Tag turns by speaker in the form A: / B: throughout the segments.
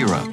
A: hero.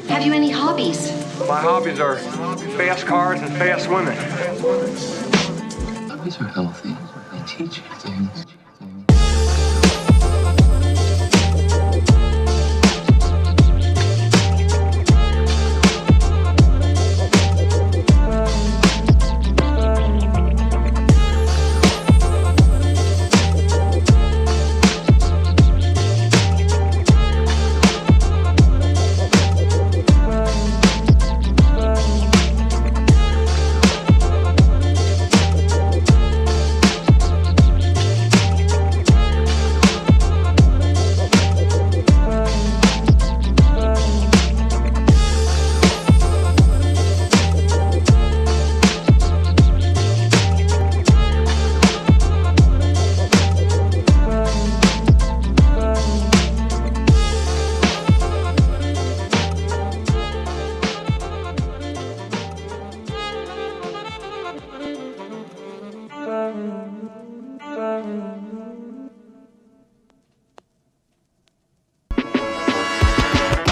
B: Have you any hobbies?
C: My hobbies are fast cars and fast women.
A: Hobbies are healthy. They teach you things.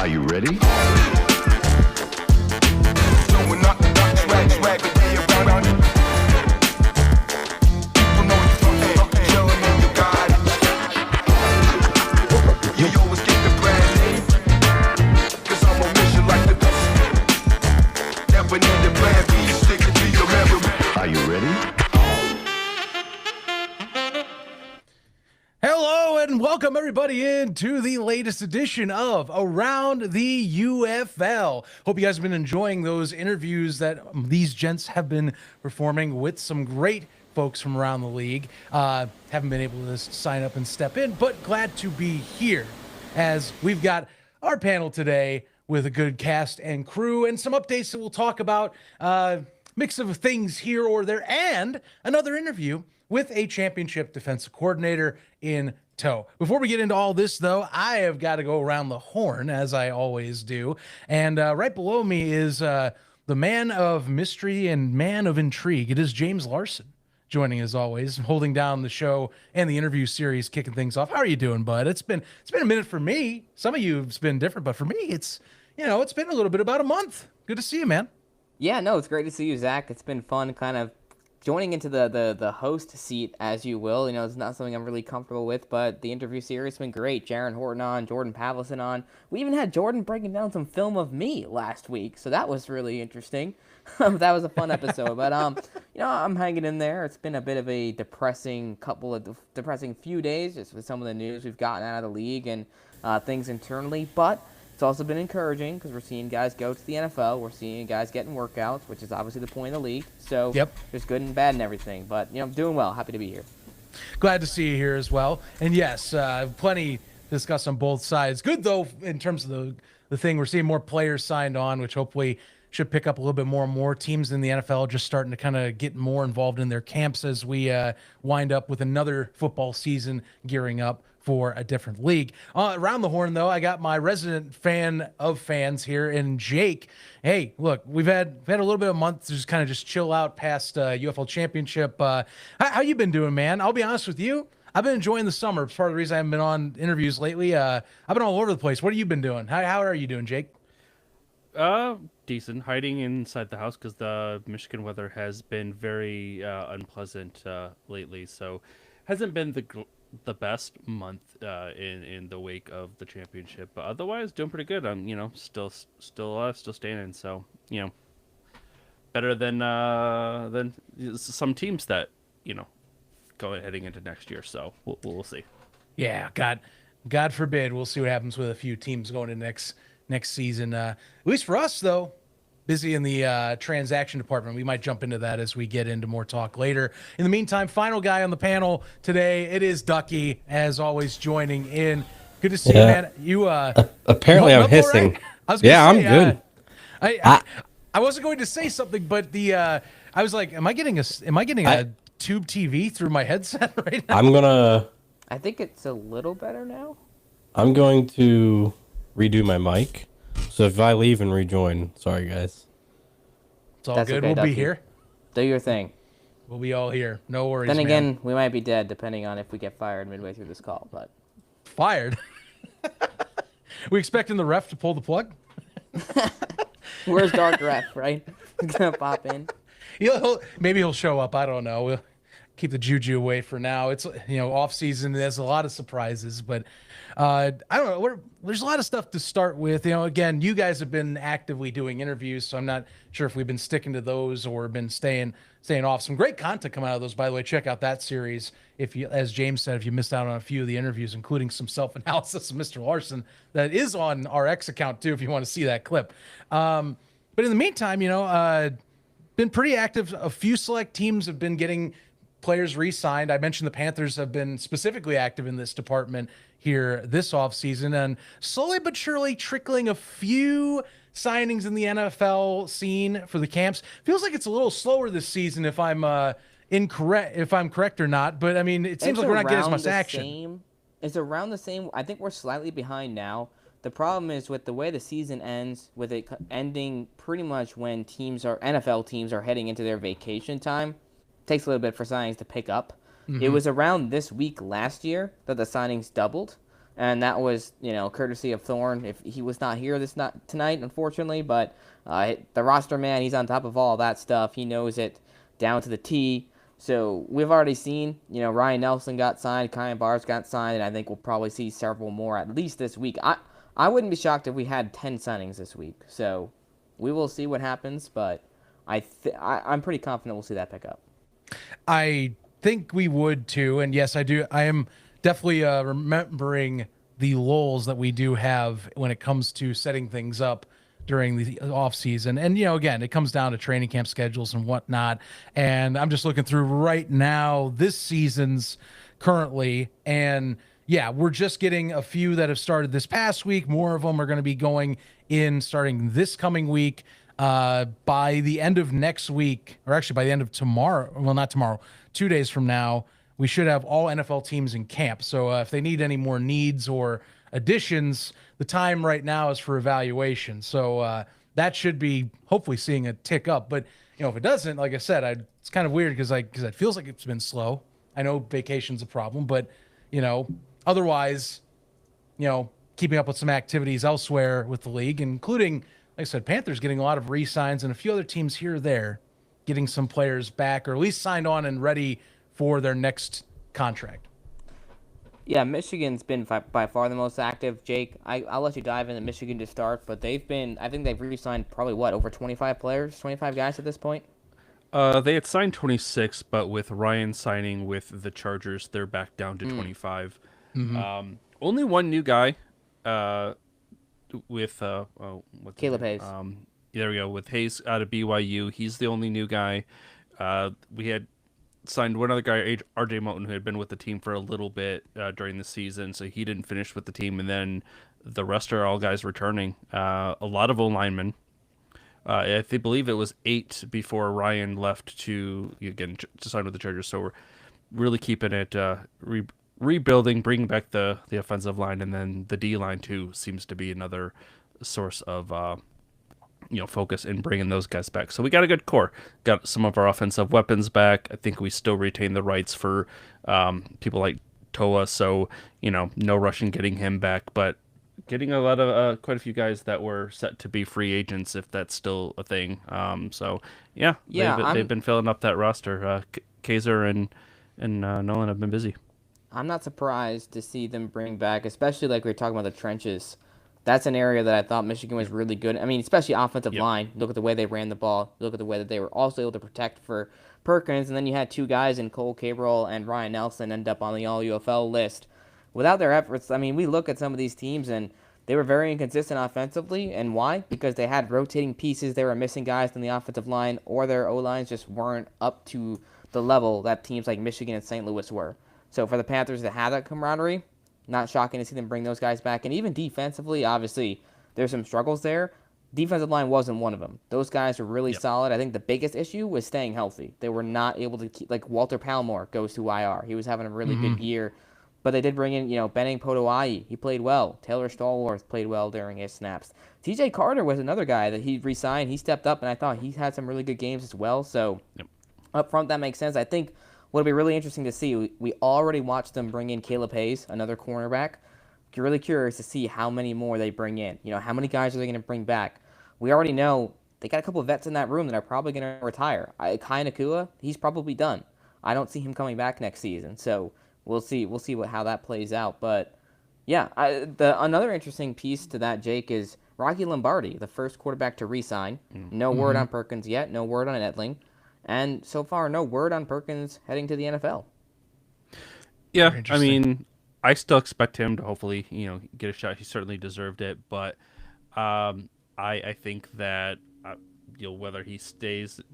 A: Are you ready? Are you ready?
D: Hello and welcome everybody into the latest edition of Around the UFL. Hope you guys have been enjoying those interviews that these gents have been performing with some great folks from around the league. Haven't been able to sign up and step in, but glad to be here as we've got our panel today with a good cast and crew and some updates that we'll talk about. Mix of things here or there, and another interview with a championship defensive coordinator in tow. Before we get into all this, though, I have got to go around the horn, as I always do. And right below me is the man of mystery and man of intrigue. It is James Larson joining, as always, holding down the show and the interview series, kicking things off. How are you doing, bud? It's been a minute for me. Some of you, it's been different, but for me, it's been a little bit about a month. Good to see you, man.
E: Yeah, no, it's great to see you, Zach. It's been fun kind of joining into the host seat, as you will. You know, it's not something I'm really comfortable with, but the interview series has been great. Jaron Horton on, Jordan Pavlison on. We even had Jordan breaking down some film of me last week, so that was really interesting. That was a fun episode. But, I'm hanging in there. It's been a bit of a depressing few days just with some of the news we've gotten out of the league and things internally, but it's also been encouraging because we're seeing guys go to the NFL. We're seeing guys getting workouts, which is obviously the point of the league. So There's good and bad and everything. But, I'm doing well. Happy to be here.
D: Glad to see you here as well. And yes, plenty to discuss on both sides. Good, though, in terms of the thing. We're seeing more players signed on, which hopefully should pick up a little bit more and more. Teams in the NFL just starting to kind of get more involved in their camps as we wind up with another football season gearing up for a different league. Around the horn, though, I got my resident fan of fans here in Jake. Hey, look, we've had a little bit of a month to just kind of just chill out past UFL Championship. How you been doing, man? I'll be honest with you. I've been enjoying the summer. It's part of the reason I haven't been on interviews lately. I've been all over the place. What have you been doing? How are you doing, Jake?
F: Decent. Hiding inside the house because the Michigan weather has been very unpleasant lately. So hasn't been the best month in the wake of the championship, but otherwise doing pretty good. I'm still standing. So better than some teams that heading into next year. So we'll see.
D: Yeah, God forbid. We'll see what happens with a few teams going into next season. At least for us, though, busy in the transaction department. We might jump into that as we get into more talk later. In the meantime, final guy on the panel today, it is Ducky, as always, joining in. Good to see you, man. You
B: apparently
D: you
B: I'm
D: holding up all
B: hissing.
D: right? I was gonna
B: Yeah,
D: say,
B: I'm good.
D: I wasn't going to say something, but I was like, am I getting a tube TV through my headset right now?
E: I think it's a little better now.
B: I'm going to redo my mic. So if I leave and rejoin, sorry guys.
D: It's all
E: That's
D: good.
E: okay,
D: We'll
E: Ducky.
D: be here.
E: Do your thing.
D: We'll be all here. No worries,
E: Then
D: man.
E: again, we might be dead depending on if we get fired midway through this call. But
D: Fired. We expecting the ref to pull the plug?
E: where's Dark Ref, right? He's gonna pop in.
D: Maybe he'll show up. I don't know. We'll keep the juju away for now. It's off season. There's a lot of surprises, but I don't know. There's a lot of stuff to start with. Again, you guys have been actively doing interviews, so I'm not sure if we've been sticking to those or been staying off. Some great content coming out of those, by the way. Check out that series. If you, as James said, if you missed out on a few of the interviews, including some self-analysis of Mr. Larson, that is on our X account too, if you want to see that clip. But in the meantime, been pretty active. A few select teams have been getting players re-signed. I mentioned the Panthers have been specifically active in this department here this offseason, and slowly but surely trickling a few signings in the NFL scene for the camps. Feels like it's a little slower this season if I'm correct or not, but I mean, it seems like we're not getting as much action.
E: It's around the same. I think we're slightly behind now. The problem is with the way the season ends, with it ending pretty much when NFL teams are heading into their vacation time. Takes a little bit for signings to pick up. Mm-hmm. It was around this week last year that the signings doubled, and that was courtesy of Thorne. If he was not here tonight, unfortunately, but the roster man, he's on top of all that stuff. He knows it down to the T. So we've already seen, Ryan Nelson got signed, Kyan Barrs got signed, and I think we'll probably see several more at least this week. I wouldn't be shocked if we had 10 signings this week. So we will see what happens, but I'm pretty confident we'll see that pick up.
D: I think we would too, and yes, I do. I am definitely remembering the lulls that we do have when it comes to setting things up during the off season. And again, it comes down to training camp schedules and whatnot. And I'm just looking through right now this season's currently, and yeah, we're just getting a few that have started this past week. More of them are going to be going in starting this coming week. By the end of next week, or actually by the end of tomorrow, well, not tomorrow, 2 days from now, we should have all NFL teams in camp. So if they need any more needs or additions, the time right now is for evaluation. So that should be hopefully seeing a tick up. But if it doesn't, like I said, it's kind of weird because it feels like it's been slow. I know vacation's a problem, but otherwise, keeping up with some activities elsewhere with the league, including, like I said, Panthers getting a lot of re-signs and a few other teams here or there getting some players back or at least signed on and ready for their next contract.
E: Yeah, Michigan's been by far the most active. Jake, I'll let you dive into Michigan to start, but I think they've re-signed probably, over 25 players, 25 guys at this point?
F: They had signed 26, but with Ryan signing with the Chargers, they're back down to 25. Mm-hmm. Only one new guy. With
E: Caleb Hayes.
F: There we go. With Hayes out of BYU, he's the only new guy. We had signed one other guy, RJ Moulton, who had been with the team for a little bit during the season, so he didn't finish with the team. And then the rest are all guys returning. A lot of O-linemen. I believe it was 8 before Ryan left to sign with the Chargers. So we're really keeping it rebuilding, bringing back the offensive line, and then the D line too seems to be another source of focus in bringing those guys back. So we got a good core. Got some of our offensive weapons back. I think we still retain the rights for people like Toa. So no rush in getting him back, but getting a lot of quite a few guys that were set to be free agents if that's still a thing. They've been filling up that roster. Kaiser and Nolan have been busy.
E: I'm not surprised to see them bring back, especially like we were talking about the trenches, That's an area that I thought Michigan was really good. I mean, especially offensive line. Look at the way they ran the ball. Look at the way that they were also able to protect for Perkins. And then you had two guys in Cole Cabrel and Ryan Nelson end up on the All UFL list. Without their efforts, I mean, we look at some of these teams and they were very inconsistent offensively. And why? Because they had rotating pieces. They were missing guys in the offensive line, or their O-lines just weren't up to the level that teams like Michigan and St. Louis were. So for the Panthers to have that camaraderie, not shocking to see them bring those guys back. And even defensively, obviously, there's some struggles there. Defensive line wasn't one of them. Those guys were really solid. I think the biggest issue was staying healthy. They were not able to keep, like Walter Palmore goes to IR. He was having a really good year. But they did bring in, Benning Potoai. He played well. Taylor Stallworth played well during his snaps. TJ Carter was another guy that he re-signed. He stepped up, and I thought he had some really good games as well. So up front, that makes sense. I think what'll be really interesting to see, we already watched them bring in Caleb Hayes, another cornerback. You're really curious to see how many more they bring in. How many guys are they going to bring back? We already know they got a couple of vets in that room that are probably going to retire. Kai Nakua, he's probably done. I don't see him coming back next season. So we'll see. We'll see how that plays out. But yeah, another interesting piece to that, Jake, is Rocky Lombardi, the first quarterback to re-sign. No word on Perkins yet. No word on Edling. And so far, no word on Perkins heading to the NFL.
F: Yeah, I mean, I still expect him to hopefully, get a shot. He certainly deserved it, but I think that whether he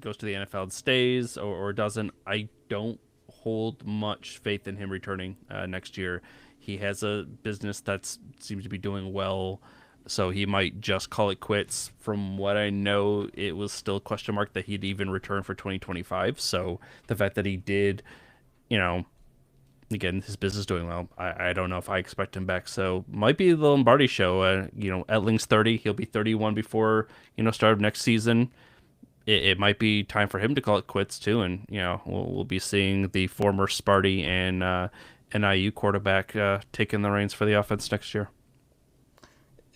F: goes to the NFL and stays or doesn't, I don't hold much faith in him returning next year. He has a business that seems to be doing well, so he might just call it quits. From what I know, it was still a question mark that he'd even return for 2025. So the fact that he did, again, his business is doing well. I don't know if I expect him back. So might be the Lombardi show. Etling's 30. He'll be 31 before, start of next season. It might be time for him to call it quits too. And, we'll be seeing the former Sparty and NIU quarterback taking the reins for the offense next year.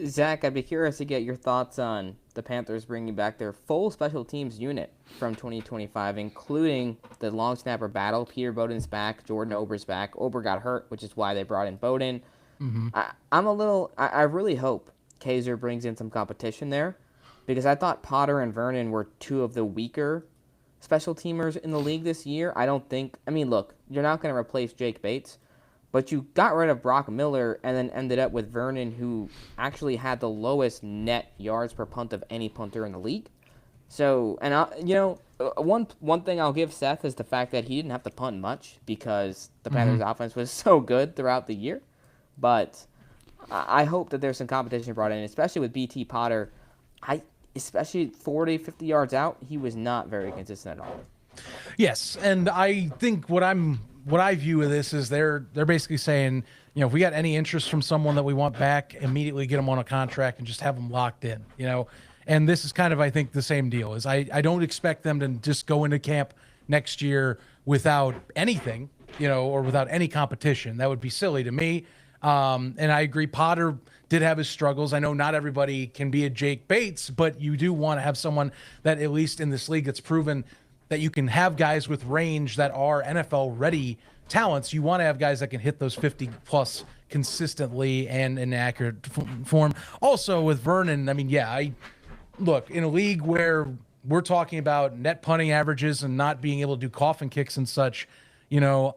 E: Zach, I'd be curious to get your thoughts on the Panthers bringing back their full special teams unit from 2025, including the long snapper battle. Peter Bowden's back. Jordan Ober's back. Ober got hurt, which is why they brought in Bowden. I really hope Kaiser brings in some competition there, because I thought Potter and Vernon were two of the weaker special teamers in the league this year. Look, you're not going to replace Jake Bates, but you got rid of Brock Miller and then ended up with Vernon, who actually had the lowest net yards per punt of any punter in the league. So, and one thing I'll give Seth is the fact that he didn't have to punt much because the Panthers' offense was so good throughout the year. But I hope that there's some competition brought in, especially with BT Potter. Especially 40, 50 yards out, he was not very consistent at all.
D: Yes, and I think what I view of this is they're basically saying, if we got any interest from someone that we want back, immediately get them on a contract and just have them locked in, And this is kind of, I think, the same deal. Is I don't expect them to just go into camp next year without anything, or without any competition. That would be silly to me. And I agree, Potter did have his struggles. I know not everybody can be a Jake Bates, but you do want to have someone that, at least in this league, that's proven that you can have guys with range that are NFL-ready talents. You want to have guys that can hit those 50-plus consistently and in accurate form. Also, with Vernon, look, in a league where we're talking about net punting averages and not being able to do coffin kicks and such, you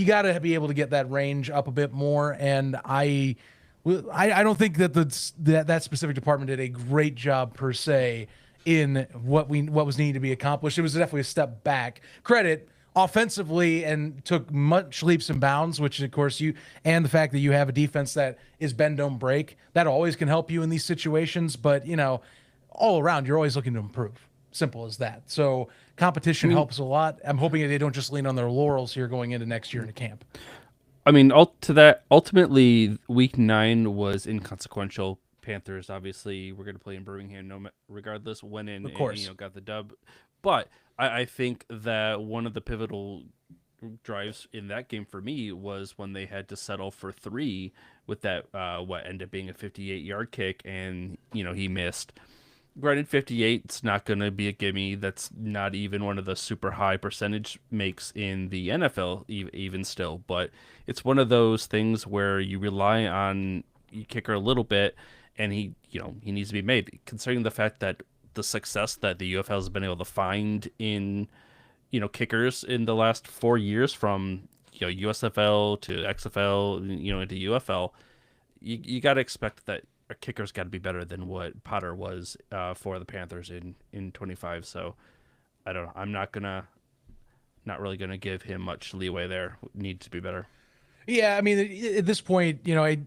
D: got to be able to get that range up a bit more. And I don't think that that specific department did a great job per se in what was needing to be accomplished. It was definitely a step back. Credit offensively, and took much leaps and bounds, which of course and the fact that you have a defense that is bend don't break, that always can help you in these situations. But all around, you're always looking to improve. Simple as that. So competition helps a lot. I'm hoping that they don't just lean on their laurels here going into next year into camp.
F: Ultimately, week 9 was inconsequential. Panthers, obviously, we're going to play in Birmingham regardless, went in
D: of course.
F: and got the dub. But I think that one of the pivotal drives in that game for me was when they had to settle for 3 with that what ended up being a 58-yard kick, and he missed. Granted, 58, it's not going to be a gimme. That's not even one of the super high percentage makes in the NFL, even still. But it's one of those things where you rely on kicker a little bit, and he needs to be made. Considering the fact that the success that the UFL has been able to find in kickers in the last 4 years, from USFL to XFL, into UFL, you got to expect that a kicker's got to be better than what Potter was for the Panthers in 25. So I don't know. I'm not really gonna give him much leeway there. Needs to be better.
D: Yeah, I mean, at this point,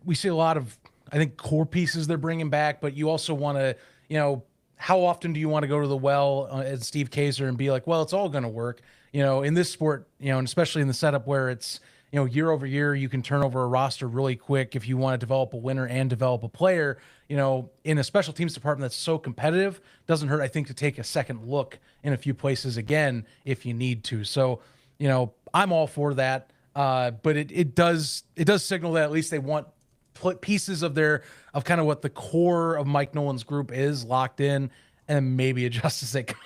D: we see a lot of, I think, core pieces they're bringing back, but you also want to, how often do you want to go to the well as Steve Kaiser and be like, well, it's all going to work, in this sport, and especially in the setup where it's, year over year, you can turn over a roster really quick if you want to develop a winner and develop a player, in a special teams department that's so competitive. Doesn't hurt, I think, to take a second look in a few places again if you need to. So, I'm all for that. But it does signal that at least they want pieces of kind of what the core of Mike Nolan's group is locked in, and maybe adjust as they come.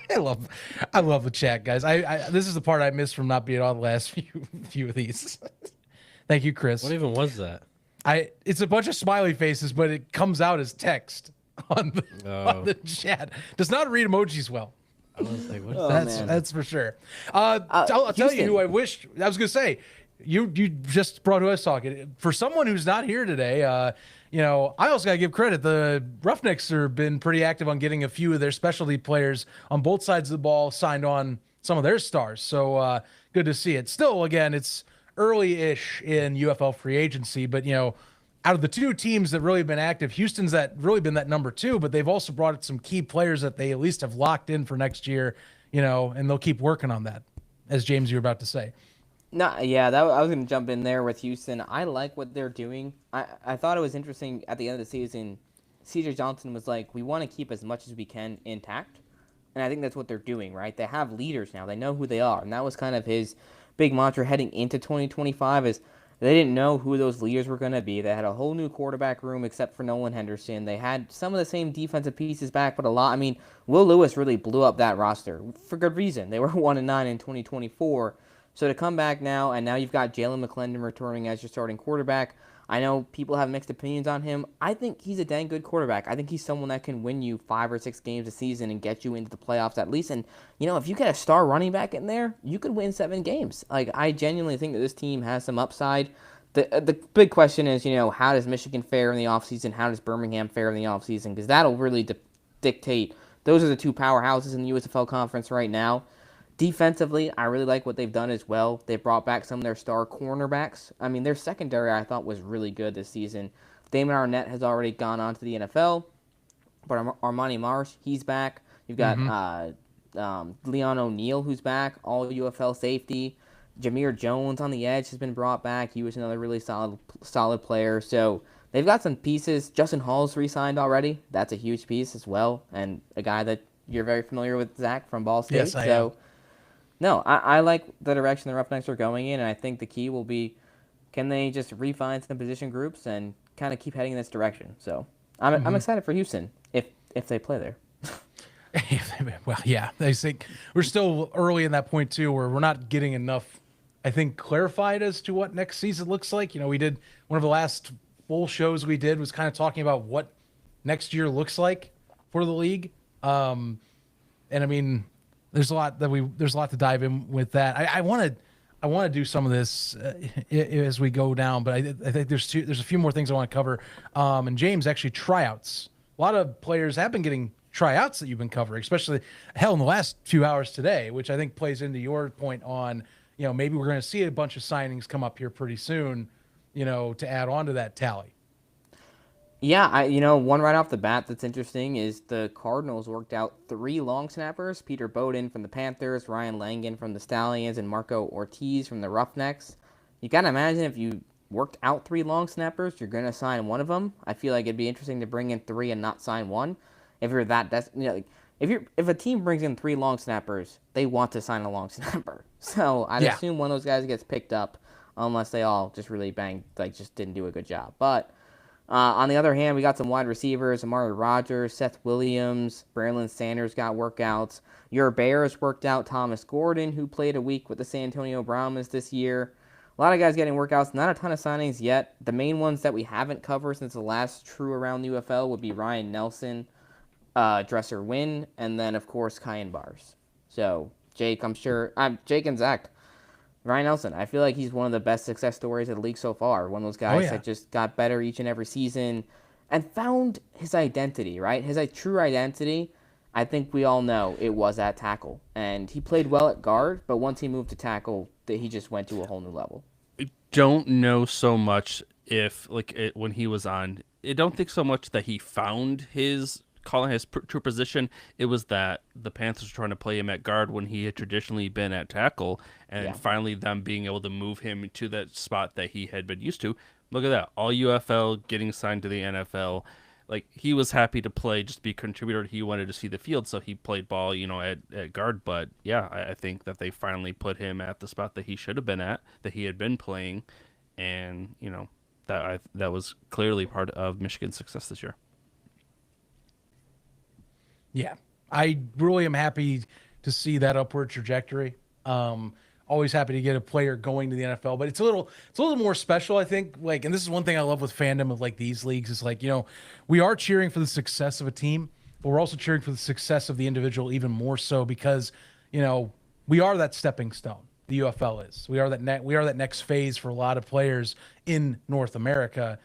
D: I love the chat, guys. This is the part I missed from not being on the last few of these. Thank you, Chris.
B: What even was that?
D: It's a bunch of smiley faces, but it comes out as text on the chat. Does not read emojis well.
B: I was like, what's that?
D: That's for sure. I'll tell you who I wish. I was gonna say, you just brought who I was talking. For someone who's not here today, I also gotta give credit. The Roughnecks have been pretty active on getting a few of their specialty players on both sides of the ball signed on some of their stars. So good to see it. Still, again, it's early-ish in UFL free agency, but out of the two teams that really have been active, Houston's really been that number 2, but they've also brought some key players that they at least have locked in for next year, and they'll keep working on that, as James, you were about to say.
E: No, yeah, I was going to jump in there with Houston. I like what they're doing. I thought it was interesting at the end of the season, CJ Johnson was like, we want to keep as much as we can intact, and I think that's what they're doing, right? They have leaders now. They know who they are, and that was kind of his big mantra heading into 2025 is they didn't know who those leaders were going to be. They had a whole new quarterback room except for Nolan Henderson. They had some of the same defensive pieces back, but a lot. I mean, Will Lewis really blew up that roster for good reason. They were 1-9 in 2024. So to come back now, and now you've got Jalen McClendon returning as your starting quarterback. I know people have mixed opinions on him. I think he's a dang good quarterback. I think he's someone that can win you 5 or 6 games a season and get you into the playoffs at least. And, if you get a star running back in there, you could win 7 games. Like, I genuinely think that this team has some upside. The big question is, how does Michigan fare in the offseason? How does Birmingham fare in the offseason? Because that'll really dictate. Those are the 2 powerhouses in the USFL conference right now. Defensively, I really like what they've done as well. They brought back some of their star cornerbacks. I mean, their secondary, I thought, was really good this season. Damon Arnett has already gone on to the NFL, but Armani Marsh, he's back. You've got Leon O'Neal, who's back, all UFL safety. Jameer Jones on the edge has been brought back. He was another really solid player. So they've got some pieces. Justin Hall's re-signed already. That's a huge piece as well, and a guy that you're very familiar with, Zach, from Ball State.
D: Yes, I am.
E: No, I like the direction the Roughnecks are going in, and I think the key will be, can they just refine some position groups and kind of keep heading in this direction? So I'm excited for Houston if they play there.
D: Well, yeah, I think we're still early in that point too, where we're not getting enough, I think, clarified as to what next season looks like. We did one of the last full shows we did was kind of talking about what next year looks like for the league, and I mean. There's a lot to dive in with that. I want to do some of this as we go down, but I think there's a few more things I want to cover. And James, actually, tryouts. A lot of players have been getting tryouts that you've been covering, especially in the last few hours today, which I think plays into your point on, maybe we're going to see a bunch of signings come up here pretty soon, to add on to that tally.
E: Yeah, one right off the bat that's interesting is the Cardinals worked out 3 long snappers, Peter Bowden from the Panthers, Ryan Langan from the Stallions, and Marco Ortiz from the Roughnecks. You got to imagine if you worked out 3 long snappers, you're going to sign one of them. I feel like it'd be interesting to bring in 3 and not sign one. If you're that, if a team brings in 3 long snappers, they want to sign a long snapper. So I'd assume one of those guys gets picked up, unless they all just really just didn't do a good job. But on the other hand, we got some wide receivers, Amari Rogers, Seth Williams, Braylon Sanders got workouts. Your Bears worked out Thomas Gordon, who played a week with the San Antonio Brahmas this year. A lot of guys getting workouts, not a ton of signings yet. The main ones that we haven't covered since the last true Around the UFL would be Ryan Nelson, Dresser Wynn, and then, of course, Kyan Bars. So, Jake and Zach. Ryan Nelson, I feel like he's one of the best success stories of the league so far. One of those guys that just got better each and every season and found his identity, right? His true identity, I think we all know it was at tackle. And he played well at guard, but once he moved to tackle, he just went to a whole new level.
F: I don't know so much if, when he was on, I don't think so much that he found his true position. It was that the Panthers were trying to play him at guard when he had traditionally been at tackle, and finally them being able to move him to that spot that he had been used to. Look at that, all UFL, getting signed to the NFL. Like, he was happy to play, just be a contributor. He wanted to see the field, so he played ball, at guard. But yeah, I think that they finally put him at the spot that he should have been at, that he had been playing, and that was clearly part of Michigan's success this year.
D: Yeah, I really am happy to see that upward trajectory. Always happy to get a player going to the NFL, but it's a little more special, I think. Like, and this is one thing I love with fandom of like these leagues is like, we are cheering for the success of a team, but we're also cheering for the success of the individual even more so because, we are that stepping stone. The UFL is. We are that next phase for a lot of players in North America.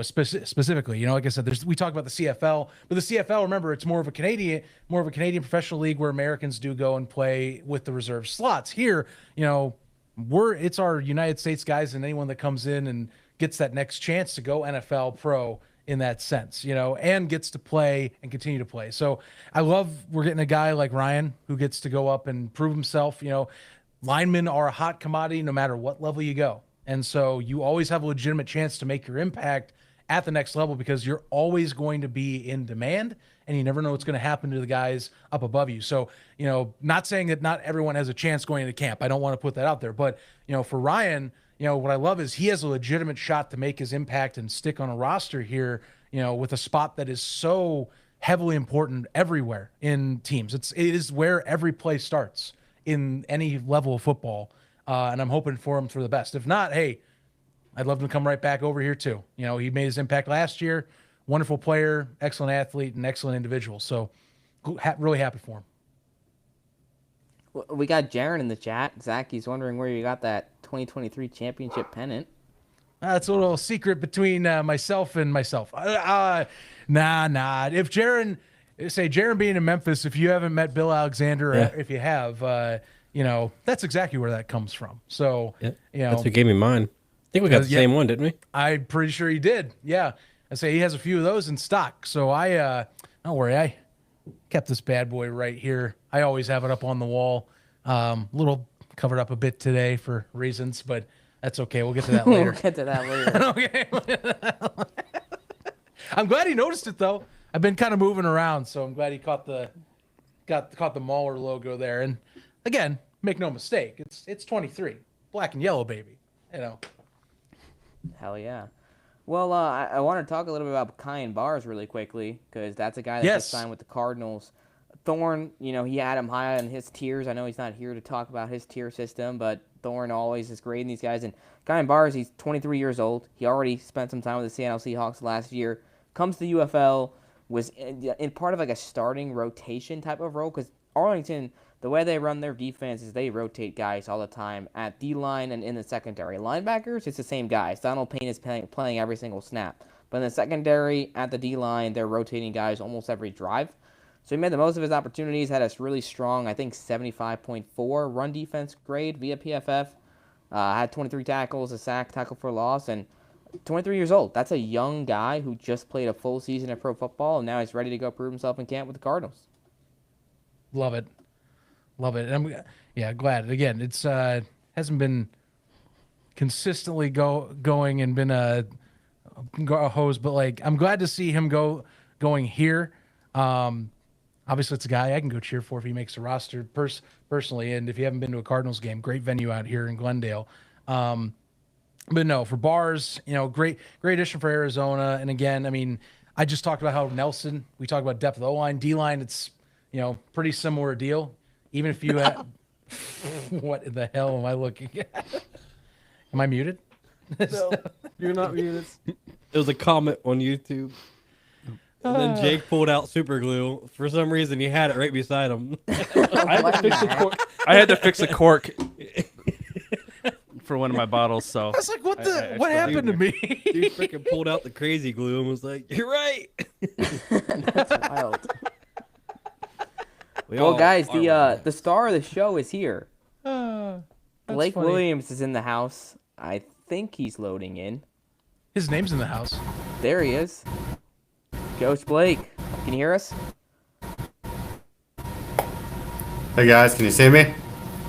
D: Specifically, like I said, we talk about the CFL, but the CFL, remember, it's more of a Canadian professional league where Americans do go and play with the reserve slots. Here, it's our United States guys and anyone that comes in and gets that next chance to go NFL pro in that sense, and gets to play and continue to play. So I love we're getting a guy like Ryan who gets to go up and prove himself. Linemen are a hot commodity no matter what level you go. And so you always have a legitimate chance to make your impact at the next level because you're always going to be in demand and you never know what's going to happen to the guys up above you. So, not saying that not everyone has a chance going into camp. I don't want to put that out there. But, for Ryan, what I love is he has a legitimate shot to make his impact and stick on a roster here, with a spot that is so heavily important everywhere in teams. It is where every play starts in any level of football. And I'm hoping for him for the best. If not, hey, I'd love him to come right back over here too. He made his impact last year. Wonderful player, excellent athlete, and excellent individual. So really happy for him.
E: Well, we got Jaron in the chat. Zach, he's wondering where you got that 2023 championship pennant.
D: That's a little secret between myself and myself. Nah. If Jaron being in Memphis, if you haven't met Bill Alexander, or if you have, that's exactly where that comes from. So,
B: that's who gave me mine. I think we got the same one, didn't we?
D: I'm pretty sure he did. Yeah. I say he has a few of those in stock. So don't worry. I kept this bad boy right here. I always have it up on the wall. Little covered up a bit today for reasons, but that's okay. We'll get to that later.
E: We'll get to that later.
D: Okay. I'm glad he noticed it though. I've been kind of moving around, so I'm glad he caught the Mauler logo there. And again, make no mistake, it's 23, black and yellow, baby.
E: Hell yeah. Well, I want to talk a little bit about Kyan Bars really quickly because that's a guy that just signed with the Cardinals. Thorne, he had him high on his tiers. I know he's not here to talk about his tier system, but Thorne always is grading these guys. And Kyan Bars, he's 23 years old. He already spent some time with the Seattle Seahawks last year. Comes to the UFL, was in part of like a starting rotation type of role because Arlington, the way they run their defense is they rotate guys all the time at D-line and in the secondary. Linebackers, it's the same guys. Donald Payne is playing every single snap. But in the secondary, at the D-line, they're rotating guys almost every drive. So he made the most of his opportunities, had a really strong, I think, 75.4 run defense grade via PFF. Had 23 tackles, a sack, tackle for loss, and 23 years old. That's a young guy who just played a full season of pro football, and now he's ready to go prove himself in camp with the Cardinals.
D: Love it. And I'm glad. Again, it's hasn't been consistently going and been a hose, but like I'm glad to see him going here. Obviously, it's a guy I can go cheer for if he makes the roster personally. And if you haven't been to a Cardinals game, great venue out here in Glendale. But no, for Bars, great addition for Arizona. And again, I mean, I just talked about how Nelson. We talked about depth of the O-line, D-line. It's pretty similar deal. Even if you had, what in the hell am I looking at? Am I muted?
B: You're not muted. It was a comment on YouTube. And then Jake pulled out super glue. For some reason, he had it right beside him.
F: I had to fix a cork. I had to fix a cork for one of my bottles. So
D: I was like, what
F: I
D: what
F: still
D: happened to
F: have
D: me?
B: Dude freaking pulled out the crazy glue and was like, "You're right."
E: That's wild.
B: We
E: Well,
B: all
E: guys,
B: are
E: the
B: Roughnecks.
E: star of the show is here.
D: That's
E: Blake
D: funny.
E: Williams is in the house. I think he's loading in.
D: His name's in the house.
E: There he is. Coach Blake, can you hear us?
G: Hey guys, can you see me?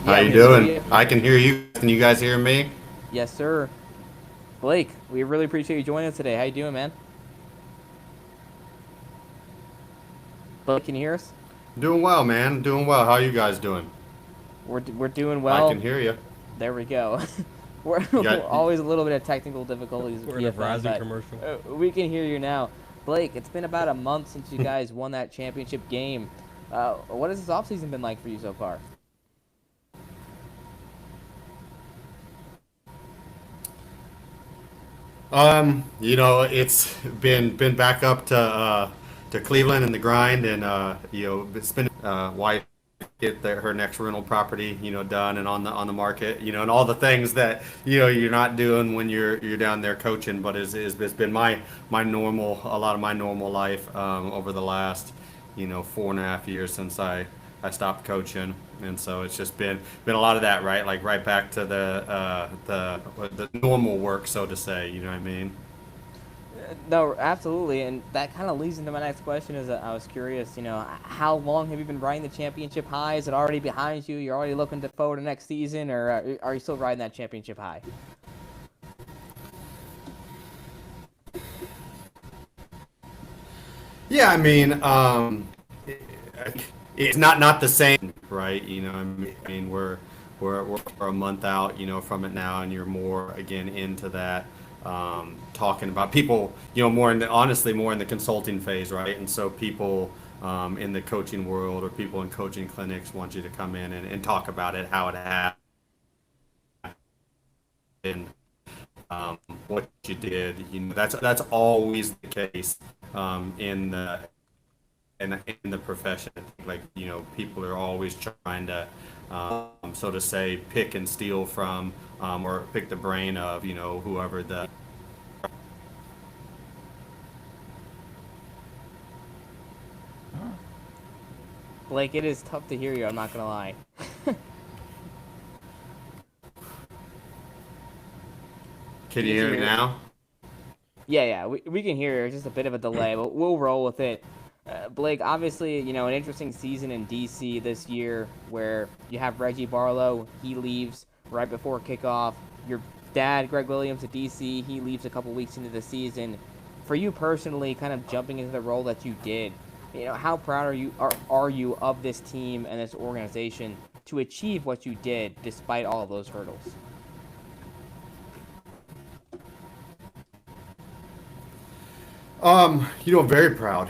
G: How
E: Yeah,
G: you
E: we can hear
G: doing?
E: you.
G: I can hear you. Can you guys hear me?
E: Yes, sir. Blake, we really appreciate you joining us today. How you doing, man? Blake, can you hear us?
G: Doing well, man. Doing well. How are you guys doing?
E: We're doing well.
G: I can hear you.
E: There we go. We're
G: got-
E: always a little bit of technical difficulties with
B: We're in a
E: PFN,
B: Verizon
E: but,
B: commercial.
E: we can hear you now. Blake, it's been about a month since you guys won that championship game. What has this offseason been like for you so far?
G: It's been back up to Cleveland and the grind, and it's been wife get her next rental property done and on the market, and all the things that you're not doing when you're down there coaching, but it's been my normal, a lot of my normal life over the last 4.5 years since I stopped coaching, and so it's just been a lot of that, right? Like right back to the normal work, so to say. You know what I mean?
E: No, absolutely, and that kind of leads into my next question. Is that I was curious, how long have you been riding the championship high? Is it already behind you? You're already looking to forward to next season, or are you still riding that championship high?
G: Yeah, I mean, it's not the same, right? I mean, we're a month out, from it now, and you're more again into that, talking about people, more honestly more in the consulting phase, right? And so people in the coaching world or people in coaching clinics want you to come in and talk about it, how it happened, what you did. That's always the case in the profession. Like people are always trying to, so to say, pick and steal from, or pick the brain of whoever the.
E: Blake, it is tough to hear you. I'm not gonna lie.
G: Can you hear me now?
E: Yeah, we can hear you. It's just a bit of a delay, but we'll roll with it. Blake, obviously, an interesting season in DC this year where you have Reggie Barlow. He leaves right before kickoff. Your dad, Greg Williams, at DC, he leaves a couple weeks into the season. For you personally, kind of jumping into the role that you did, how proud are you of this team and this organization to achieve what you did despite all of those hurdles?
G: Very proud.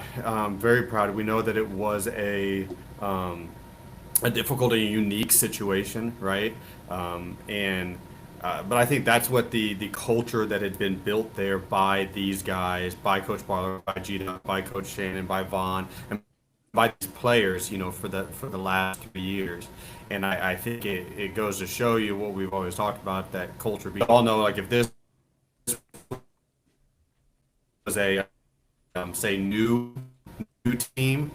G: Very proud. We know that it was a difficult and unique situation, right? But I think that's what the culture that had been built there by these guys, by Coach Barlow, by Gina, by Coach Shannon, by Vaughn, and by these players, for the last 3 years. And I think it goes to show you what we've always talked about, that culture. We all know, like, if this was a say new team,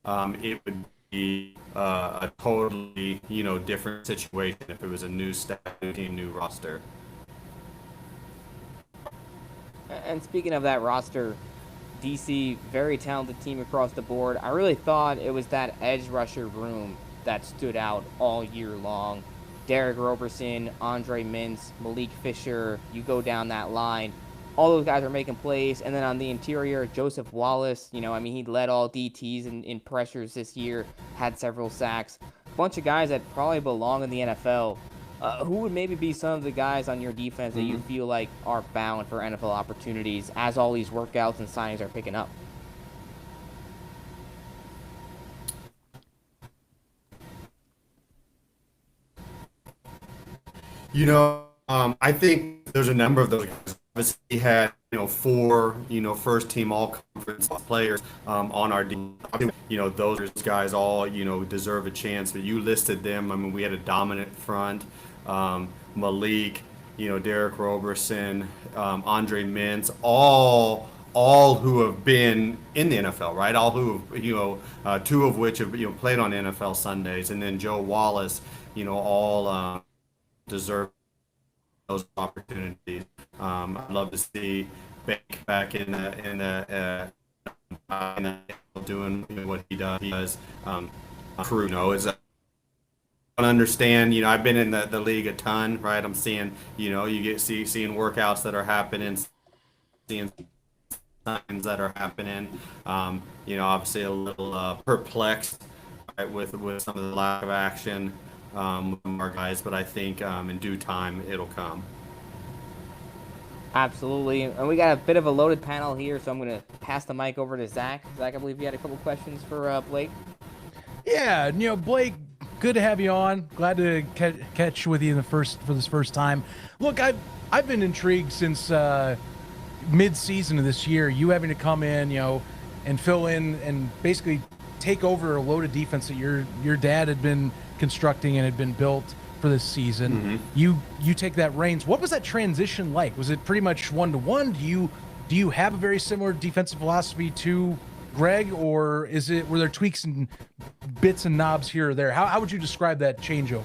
G: it would be a totally different situation if it was a new staff, new team, new roster.
E: And speaking of that roster, DC, very talented team across the board. I really thought it was that edge rusher room that stood out all year long. Derek Roberson, Andre Mintz, Malik Fisher, you go down that line. All those guys are making plays. And then on the interior, Joseph Wallace, he led all DTs in pressures this year, had several sacks. A bunch of guys that probably belong in the NFL. Who would maybe be some of the guys on your defense that you feel like are bound for NFL opportunities as all these workouts and signings are picking up?
G: I think there's a number of those guys. Obviously, we had, 4, first team all conference players on our team. Those guys all, deserve a chance. But you listed them. I mean, we had a dominant front. Malik, Derek Roberson, Andre Mintz, all who have been in the NFL, right? All who have, 2 of which have, played on NFL Sundays, and then Joe Wallace, all deserve those opportunities. I'd love to see Bank back in the doing what he does. Crew is understand. I've been in the league a ton, right? I'm seeing, seeing workouts that are happening, seeing signs that are happening. Obviously a little perplexed, right, with some of the lack of action with our guys, but I think in due time it'll come.
E: Absolutely. And we got a bit of a loaded panel here, so I'm going to pass the mic over to Zach. Zach, I believe you had a couple questions for Blake.
D: Yeah, Blake, good to have you on. Glad to catch with you for this first time. Look, I've been intrigued since mid-season of this year. You having to come in, and fill in and basically take over a loaded defense that your dad had been constructing and had been built for this season. Mm-hmm. You take that reins. What was that transition like? Was it pretty much 1-to-1? Do you have a very similar defensive philosophy to Greg, or were there tweaks and bits and knobs here or there? How would you describe that changeover?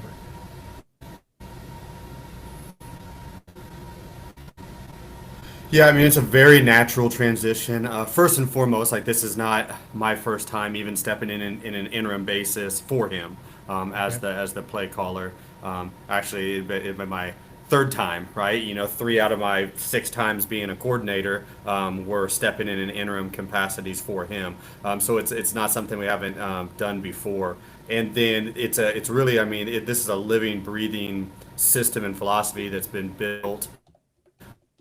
G: Yeah, I mean, it's a very natural transition. First and foremost, this is not my first time even stepping in an interim basis for him as the play caller. Actually, it'd been my 3rd time, right? 3 out of my 6 times being a coordinator were stepping in interim capacities for him. So it's not something we haven't done before. And then it's really, I mean, this is a living, breathing system and philosophy that's been built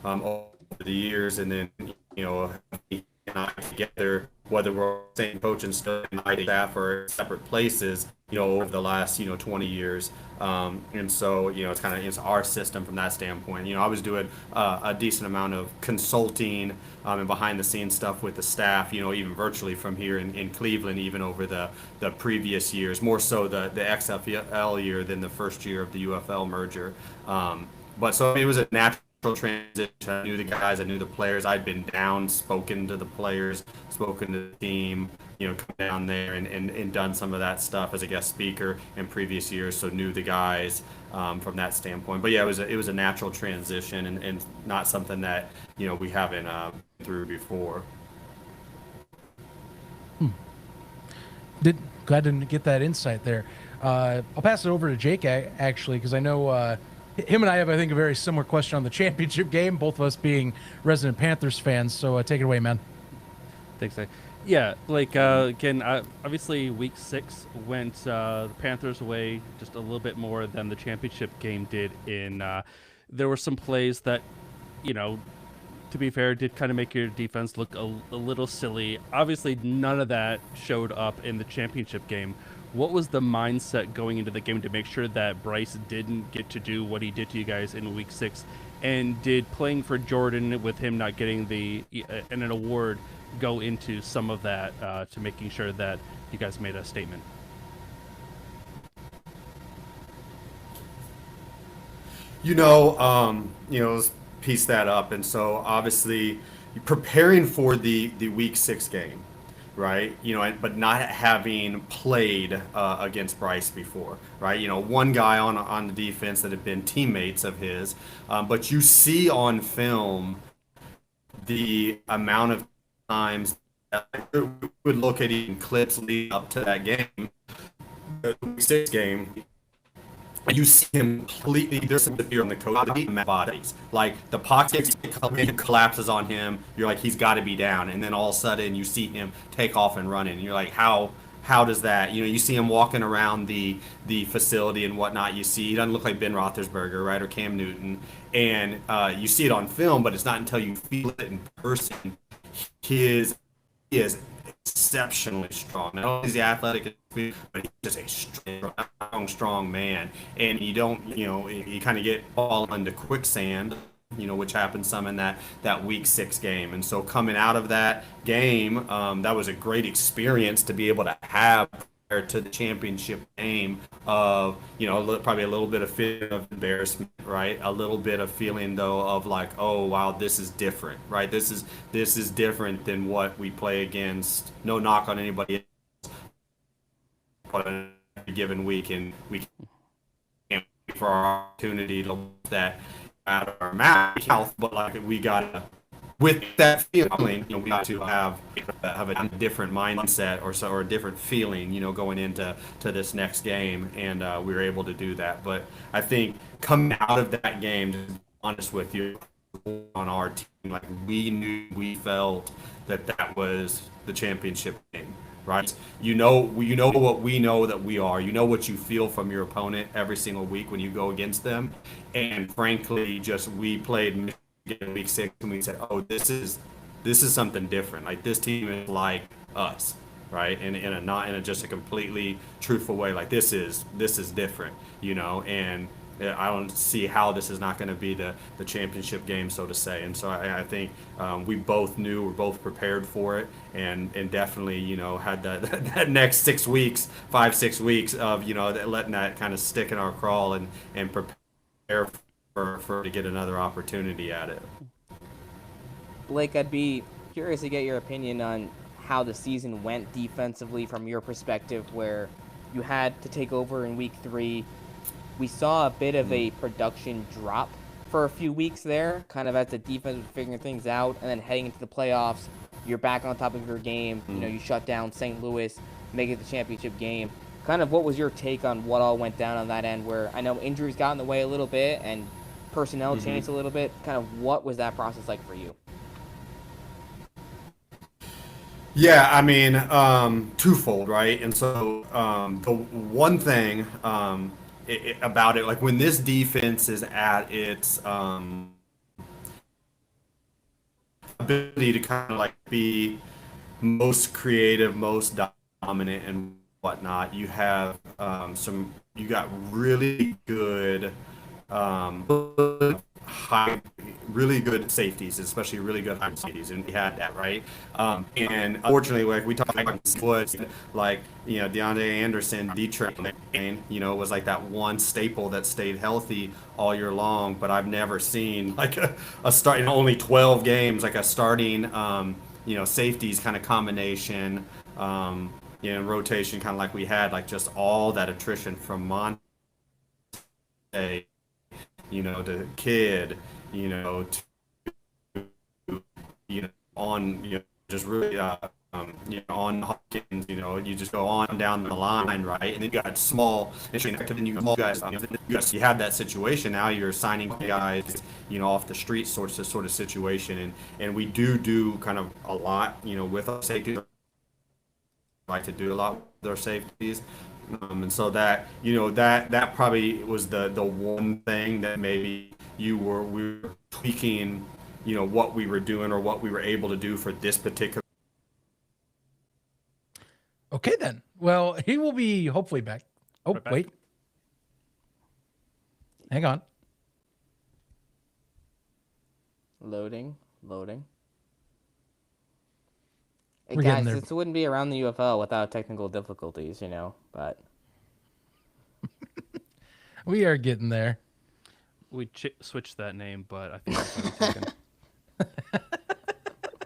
G: over the years, and then he and I together, whether we're same coach and staff or separate places, over the last 20 years, and so it's our system from that standpoint. I was doing a decent amount of consulting and behind the scenes stuff with the staff, even virtually from here in Cleveland, even over the previous years, more so the XFL year than the first year of the UFL merger. But so it was a natural transition. I knew the guys, I knew the players. I'd been down, spoken to the players, spoken to the team, come down there and done some of that stuff as a guest speaker in previous years, so knew the guys from that standpoint. But yeah, it was a natural transition and not something that we haven't been through before.
D: Glad to get that insight there. I'll pass it over to Jake actually, because I know him and I have, I think, a very similar question on the championship game, both of us being resident Panthers fans. So take it away, man.
F: Thanks, Zach. Yeah, again, obviously week 6 went the Panthers' way just a little bit more than the championship game did. There were some plays that, to be fair, did kind of make your defense look a little silly. Obviously, none of that showed up in the championship game. What was the mindset going into the game to make sure that Bryce didn't get to do what he did to you guys in week 6? And did playing for Jordan, with him not getting an award, go into some of that to making sure that you guys made a statement?
G: Let's piece that up. And so obviously preparing for the week 6 game, right? But not having played against Bryce before, right? One guy on the defense that had been teammates of his, but you see on film the amount of times that we would look at even clips leading up to that game, the week 6 game. You see him completely disappear on the coach bodies. Like the pocket collapses on him. You're like, he's got to be down. And then all of a sudden you see him take off and running. And you're like, how does that? You see him walking around the facility and whatnot. You see he doesn't look like Ben Roethlisberger, right, or Cam Newton. And you see it on film, but it's not until you feel it in person. He is exceptionally strong. Not only is he athletic, but he's just a strong. strong man, and you don't, you kind of get fall into quicksand, which happened some in that week 6 game. And so coming out of that game, that was a great experience to be able to have prior to the championship game of, probably a little bit of feeling of embarrassment, right? A little bit of feeling though of like, oh wow, this is different, right? This is different than what we play against. No knock on anybody on a given week, and we can't wait for our opportunity to lose that out of our mouth. But like we got with that feeling, we got to have a different mindset or a different feeling, going into this next game, and we were able to do that. But I think coming out of that game, to be honest with you, on our team, like we felt that was the championship game. Right, you know what we know that we are. You know what you feel from your opponent every single week when you go against them, and frankly, we played Michigan week 6, and we said, "Oh, this is something different. Like this team is like us, right? And in a just a completely truthful way. Like this is different, and." I don't see how this is not going to be the championship game, so to say. And so I think we both knew, we're both prepared for it, and definitely, had that next 6 weeks, 5-6 weeks of, letting that kind of stick in our crawl and prepare for to get another opportunity at it.
E: Blake, I'd be curious to get your opinion on how the season went defensively from your perspective, where you had to take over in week 3. We saw a bit of a production drop for a few weeks there, kind of as the defense was figuring things out, and then heading into the playoffs, you're back on top of your game. You shut down St. Louis, make it the championship game. Kind of what was your take on what all went down on that end, where I know injuries got in the way a little bit and personnel changed a little bit. Kind of what was that process like for you?
G: Yeah, I mean, twofold, right? And so the one thing about it, like when this defense is at its ability to kind of like be most creative, most dominant, and whatnot, you have you got really good really good safeties, especially really good high safeties, and we had that, right? And unfortunately, like we talked about Woods, like DeAndre Anderson, Detroit, was like that one staple that stayed healthy all year long. But I've never seen like a start in only 12 games, like a starting safeties kind of combination, rotation, kind of like we had, like just all that attrition from Monte, to Kid, to on just really on Hopkins, you just go on down the line, right? And then you got small, and you guys, you have that situation. Now you're signing guys, off the street sort of situation, and we do kind of a lot, with our safeties. Like to do a lot with our safeties. And so that that probably was the one thing that maybe we were tweaking, what we were doing or what we were able to do for this particular.
D: Okay, then. Well, he will be hopefully back. Oh,
F: Right back.
D: wait. Hang on.
E: Loading. Hey,
D: We're getting
E: guys,
D: there.
E: this wouldn't be Around the UFL without technical difficulties, but
D: We are getting there.
F: We switched that name, but I think it's already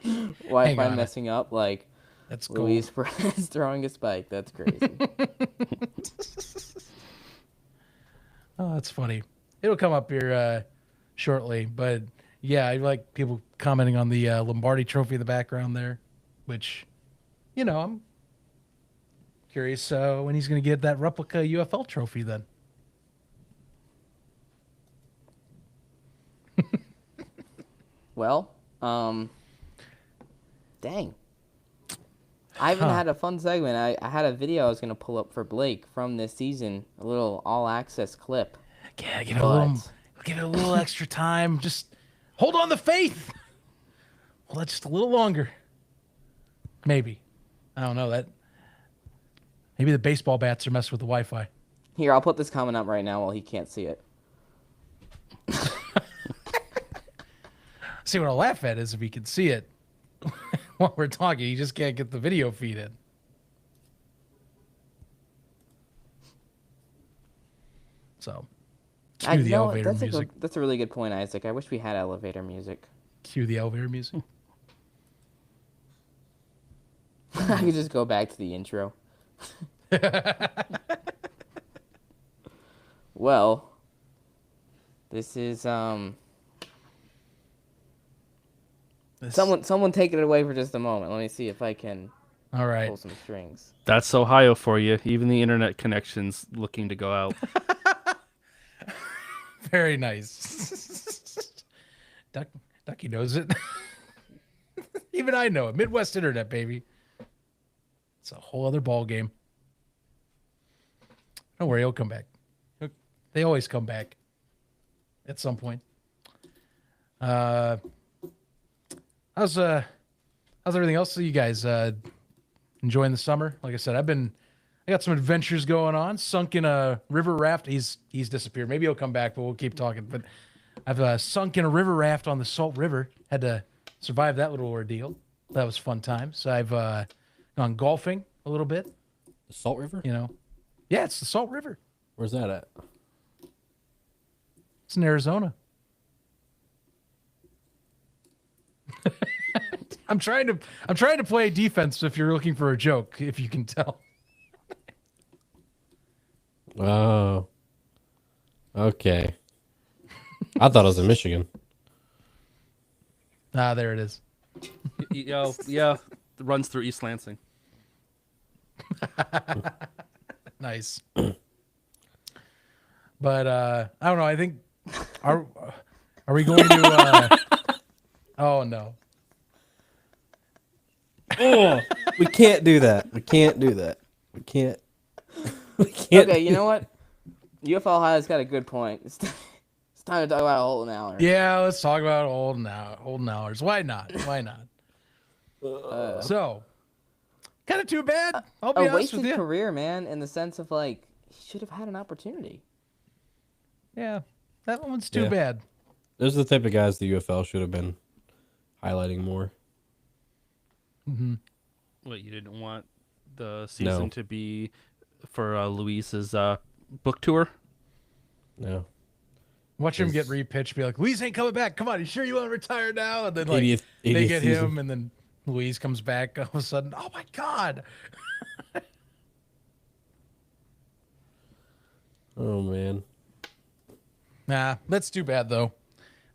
F: taken.
E: Wi-Fi messing up, like
D: That's cool.
E: Luis Perez throwing a spike. That's crazy.
D: Oh, that's funny. It'll come up here shortly, but yeah, I like people commenting on the Lombardi Trophy in the background there, which, I'm curious when he's going to get that replica UFL trophy then.
E: Well, dang. I haven't had a fun segment. I had a video I was going to pull up for Blake from this season, a little all-access clip.
D: Yeah, give it a little extra time. Just hold on the faith. Well, that's just a little longer. Maybe. I don't know that. Maybe the baseball bats are messing with the Wi-Fi.
E: Here, I'll put this comment up right now while he can't see it.
D: See, what I'll laugh at is if he can see it while we're talking, he just can't get the video feed in. So, cue the elevator music.
E: That's a really good point, Isaac. I wish we had elevator music.
D: Cue the elevator music.
E: I could just go back to the intro. Well, this is someone take it away for just a moment. Let me see if I can
D: All right.
E: pull some strings.
F: That's Ohio for you. Even the internet connection's looking to go out.
D: Very nice. Ducky knows it. Even I know it. Midwest internet, baby. It's a whole other ball game. Don't worry, he'll come back. They always come back at some point. How's everything else? So you guys enjoying the summer? Like I said, I got some adventures going on. Sunk in a river raft. He's disappeared. Maybe he'll come back, but we'll keep talking. But I've sunk in a river raft on the Salt River. Had to survive that little ordeal. That was fun times. So I've gone golfing a little bit.
B: The Salt River?
D: You know, yeah, it's the Salt River.
B: Where's that at?
D: It's in Arizona. I'm trying to play defense if you're looking for a joke, if you can tell.
B: Oh. Okay. I thought it was in Michigan.
D: Ah, there it is.
F: Yeah, it runs through East Lansing.
D: Nice. But I don't know. I think are we going to? Oh no.
B: Oh, we can't do that. We can't do that. We can't. We can't.
E: Okay, you know what? UFL has got a good point. It's time to talk about Holton Allers.
D: Yeah, let's talk about Holton Allers. Why not? Why not? So, kind of too bad. I'll be
E: A
D: honest with
E: wasted
D: you.
E: career, man, in the sense of like he should have had an opportunity.
D: Yeah, that one's too
B: Yeah.
D: bad.
B: Those are the type of guys the UFL should have been highlighting more.
D: Mm-hmm.
F: What, you didn't want the season
B: No.
F: to be for Luis's book tour?
B: No.
D: Watch him get
B: His-
D: repitched. Be like, Louise ain't coming back. Come on, you sure you want to retire now? And then like
B: 80th
D: they get
B: season.
D: him, and then Louise comes back all of a sudden. Oh my god.
B: Oh man.
D: Nah, that's too bad though.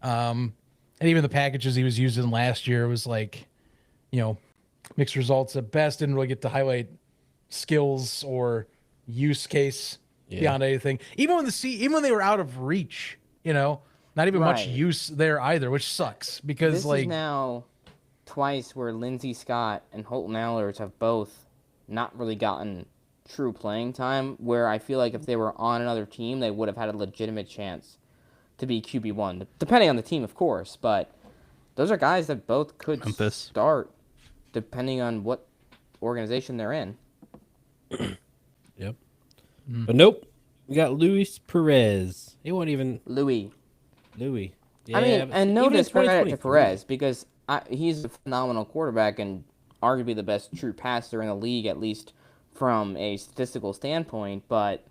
D: And even the packages he was using last year was like, you know, mixed results at best. Didn't really get to highlight skills or use case beyond anything. Even when they were out of reach, you know, not even much
E: Right.
D: use there either, which sucks because
E: This
D: like
E: is now twice where Lindsey Scott and Holton Allers have both not really gotten true playing time, where I feel like if they were on another team, they would have had a legitimate chance to be QB1, depending on the team, of course. But those are guys that both could
F: Memphis.
E: start depending on what organization they're in.
B: Yep. But nope. We got Luis Perez. He wasn't even
E: Louis.
B: Louis.
E: I mean,
B: but
E: and no
B: even in
E: discredit to
B: 2023.
E: Perez, because he's a phenomenal quarterback and arguably the best true passer in the league, at least from a statistical standpoint. But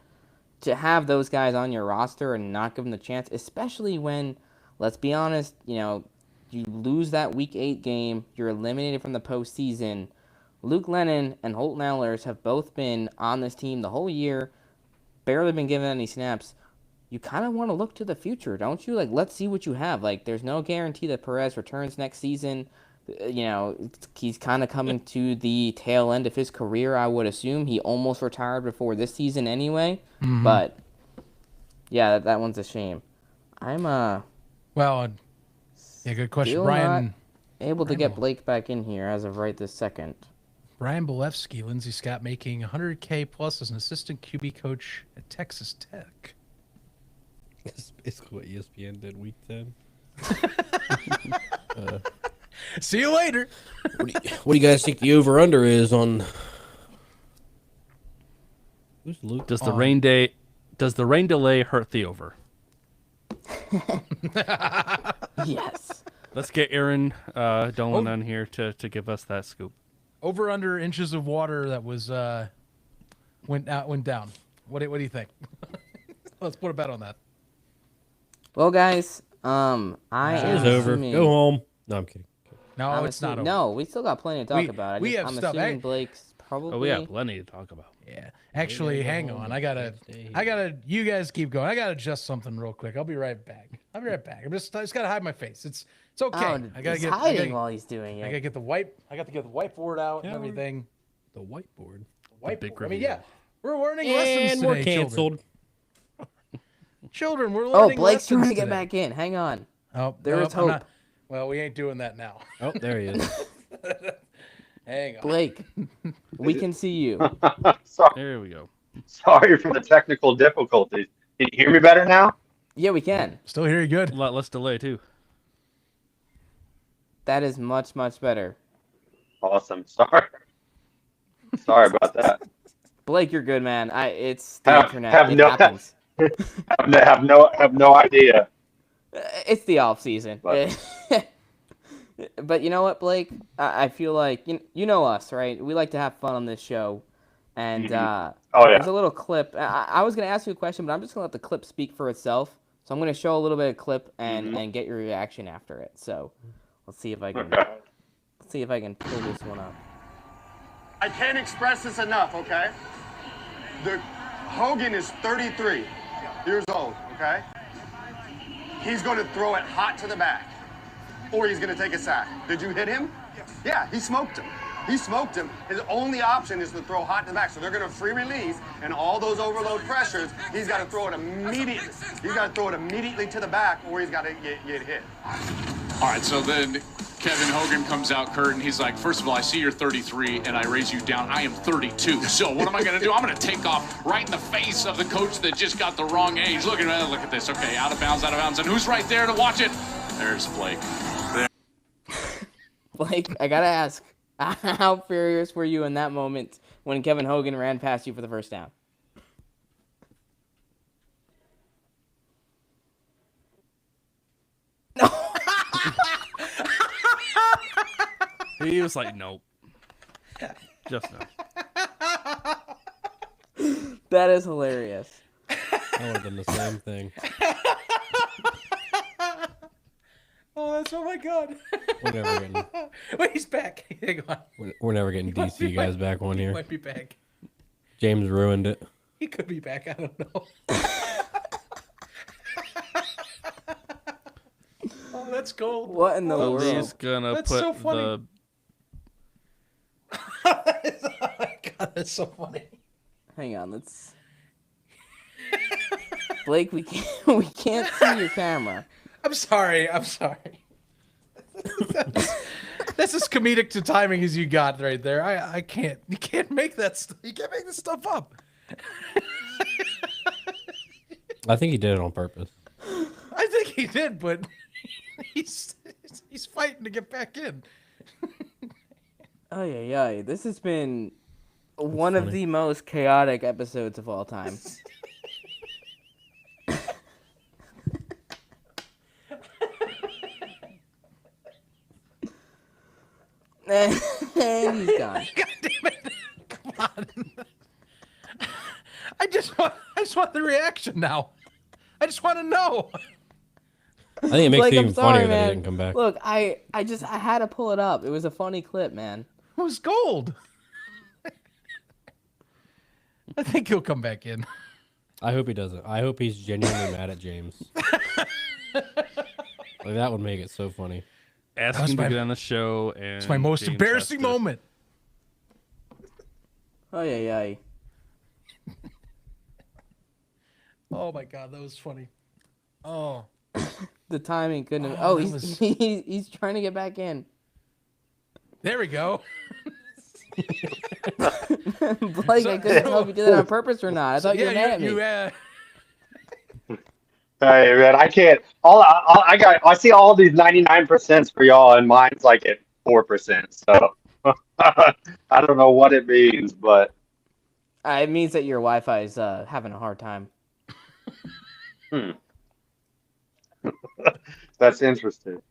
E: to have those guys on your roster and not give them the chance, especially when, let's be honest, you know, you lose that Week 8 game, you're eliminated from the postseason. Luke Lennon and Holton Allers have both been on this team the whole year, barely been given any snaps. You kind of want to look to the future, don't you? Like, let's see what you have. Like, there's no guarantee that Perez returns next season. You know, he's kind of coming to the tail end of his career, I would assume. He almost retired before this season anyway.
D: Mm-hmm.
E: But, yeah, that one's a shame. I'm
D: well, yeah, good question.
E: still
D: Brian
E: not able to get Blake back in here as of right this second.
D: Brian Bolevsky, Lindsey Scott making $100K plus as an assistant QB coach at Texas Tech.
B: That's basically what ESPN did week 10.
D: See you later.
B: What do you guys think the over-under is on... Who's Luke?
F: Does the rain date Does the rain delay hurt the over?
E: Yes.
F: Let's get Aaron Dolan on here to give us that scoop.
D: Over under inches of water that was went down. What do you think? Let's put a bet on that.
E: Well, guys, I
B: It's
E: am
B: over.
E: assuming...
B: Go home. No, I'm kidding.
D: No,
E: I'm
D: it's not over.
E: No, we still got plenty to talk
D: We-
E: about.
D: we have
E: I'm
D: stuff.
E: assuming Blake's probably...
F: Oh, we have plenty to talk about.
D: Yeah. Actually, hang on. I gotta. You guys keep going. I gotta adjust something real quick. I'll be right back. I just gotta hide my face. It's okay.
E: Oh,
D: I gotta
E: he's
D: get.
E: hiding while he's doing
D: I
E: it.
D: gotta get the whiteboard out and
B: Yeah,
D: everything.
B: The whiteboard.
D: Whiteboard.
F: big
D: I mean,
F: reveal.
D: yeah. We're learning lessons
B: And
D: today.
B: we're canceled.
D: Children, we're
E: Oh,
D: learning
E: Blake's trying to
D: lessons
E: get
D: today.
E: back in. Hang on.
D: Oh,
E: There
D: no,
E: is
D: I'm
E: hope.
D: not- Well, we ain't doing that now.
B: Oh, there he is.
D: Hang on.
E: Blake, we can see you.
H: Sorry,
F: There we go.
H: sorry for the technical difficulties. Can you hear me better now?
E: Yeah, we can.
D: Still hear you good.
F: A lot less delay, too.
E: That is much, much better.
H: Awesome. Sorry about that.
E: Blake, you're good, man. It's the
H: Have-
E: internet.
H: have
E: It
H: no-
E: happens.
H: have no idea.
E: It's the off season.
H: But-
E: But you know what, Blake? I feel like you know us, right? We like to have fun on this show, and
H: Oh yeah.
E: there's a little clip. I was gonna ask you a question, but I'm just gonna let the clip speak for itself. So I'm gonna show a little bit of clip and get your reaction after it. So let's see if I can
H: Okay.
E: pull this one up.
C: I can't express this enough, okay? Hogan is 33 years old, okay? He's going to throw it hot to the back, or he's going to take a sack. Did you hit him? Yeah, he smoked him. He smoked him. His only option is to throw hot to the back. So they're going to free release, and all those overload pressures, he's got to throw it immediately. He's got to throw it immediately to the back, or he's got to get hit.
I: All right, so then Kevin Hogan comes out, Kurt, and he's like, first of all, I see you're 33, and I raise you down. I am 32. So what am I going to do? I'm going to take off right in the face of the coach that just got the wrong age. Look at this. Okay, out of bounds. And who's right there to watch it? There's Blake.
E: Blake, I gotta ask, how furious were you in that moment when Kevin Hogan ran past you for the first down?
F: He was like, nope. Just no.
E: That is hilarious.
B: I would have done the same thing.
D: Oh my god.
B: We're never getting,
D: Wait, he's back. Hang on.
B: we're never getting
D: might
B: DC
D: be
B: guys
D: back.
B: back on
D: He
B: here.
D: might be back.
B: James ruined it.
D: He could be back. I don't know. Oh, that's gold.
E: What in the
F: So
E: world?
F: he's gonna
D: That's
F: put
D: so funny.
F: the
D: Oh my god, that's so funny.
E: Hang on, let's. Blake, we can't see your camera.
D: I'm sorry. That's as comedic to timing as you got right there. I can't. You can't make that. You can't make this stuff up.
B: I think he did it on purpose.
D: I think he did, but he's fighting to get back in.
E: Oh yeah. This has been one of the most chaotic episodes of all time. And he's gone.
D: God damn it! Come on. I just want the reaction now. I just want to know.
B: I think it makes
E: Blake,
B: it
E: I'm
B: even
E: sorry,
B: funnier that
E: man.
B: he didn't come back.
E: Look, I had to pull it up. It was a funny clip, man.
D: It was gold. I think he'll come back in.
B: I hope he doesn't. I hope he's genuinely mad at James. Like, that would make it so funny.
F: ask
D: was
F: him to
D: my-
F: get on the show, and
D: It's my most
F: James
D: embarrassing
F: has to-
D: moment.
E: Oh yeah.
D: Oh my god, that was funny. Oh,
E: The timing couldn't have.
D: Oh,
E: Oh,
D: that
E: he's trying to get back in.
D: there we go.
E: Blake, I couldn't tell if you did that on purpose or not. I thought you were mad at me.
H: Hey man, I can't. I see all these 99% for y'all, and mine's like at 4%. So I don't know what it means, but
E: It means that your Wi-Fi is having a hard time.
H: Hmm. That's interesting.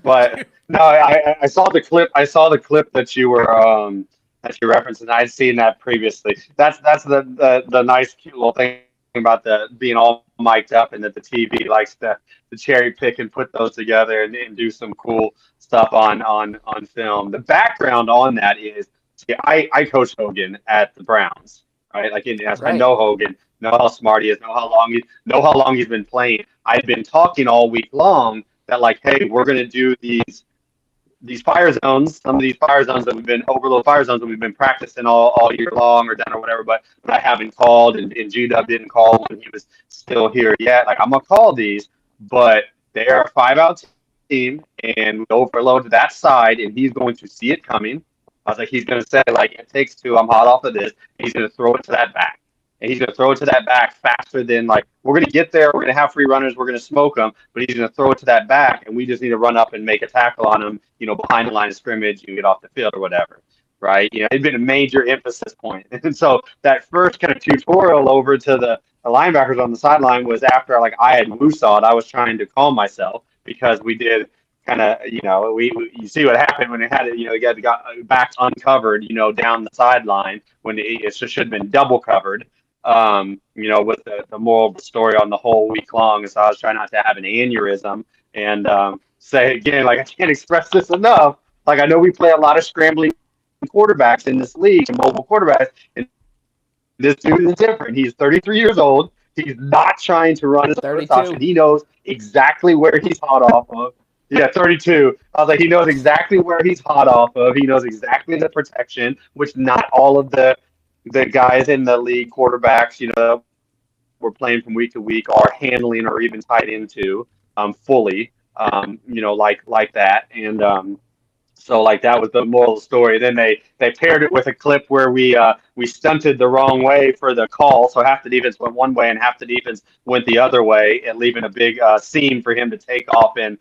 H: But no, I saw the clip. I saw the clip that you were that you referenced, and I'd seen that previously. That's the nice, cute little thing about the being all mic'd up, and that the TV likes to cherry pick and put those together and do some cool stuff on film. The background on that is, see, I coach Hogan at the Browns, right? Like, I
E: Right.
H: know Hogan, know how smart he is, know how long he's been playing. I've been talking all week long that, like, hey, we're going to do these fire zones, some of these fire zones that we've been overload fire zones that we've been practicing all year long or done or whatever, but I haven't called, and G-Dub didn't call when he was still here yet. Like, I'm gonna call these, but they are a 5-out team, and we overload that side, and he's going to see it coming. I was like, he's gonna say, like, it takes two, I'm hot off of this, and he's gonna throw it to that back. And he's going to throw it to that back faster than, like, we're going to get there. We're going to have free runners. We're going to smoke them, but he's going to throw it to that back, and we just need to run up and make a tackle on him, behind the line of scrimmage and get off the field or whatever, right? It'd been a major emphasis point. And so that first kind of tutorial over to the linebackers on the sideline was after, like, I had woosawed. I was trying to calm myself because we did kind of, you see what happened when it had it, it got backs uncovered, down the sideline when it should have been double covered. With the moral of the story on the whole week long. So I was trying not to have an aneurysm and say again, like, I can't express this enough. Like, I know we play a lot of scrambling quarterbacks in this league, mobile quarterbacks, and this dude is different. He's 33 years old. He's not trying to run his first
E: 32.
H: option. He knows exactly where he's hot off of. Yeah, 32. I was like, he knows exactly where he's hot off of. He knows exactly the protection, which not all of the guys in the league, quarterbacks, we're playing from week to week, are handling or even tied into fully, like that. And so, like, that was the moral of the story. Then they paired it with a clip where we stunted the wrong way for the call, so half the defense went one way and half the defense went the other way, and leaving a big seam for him to take off and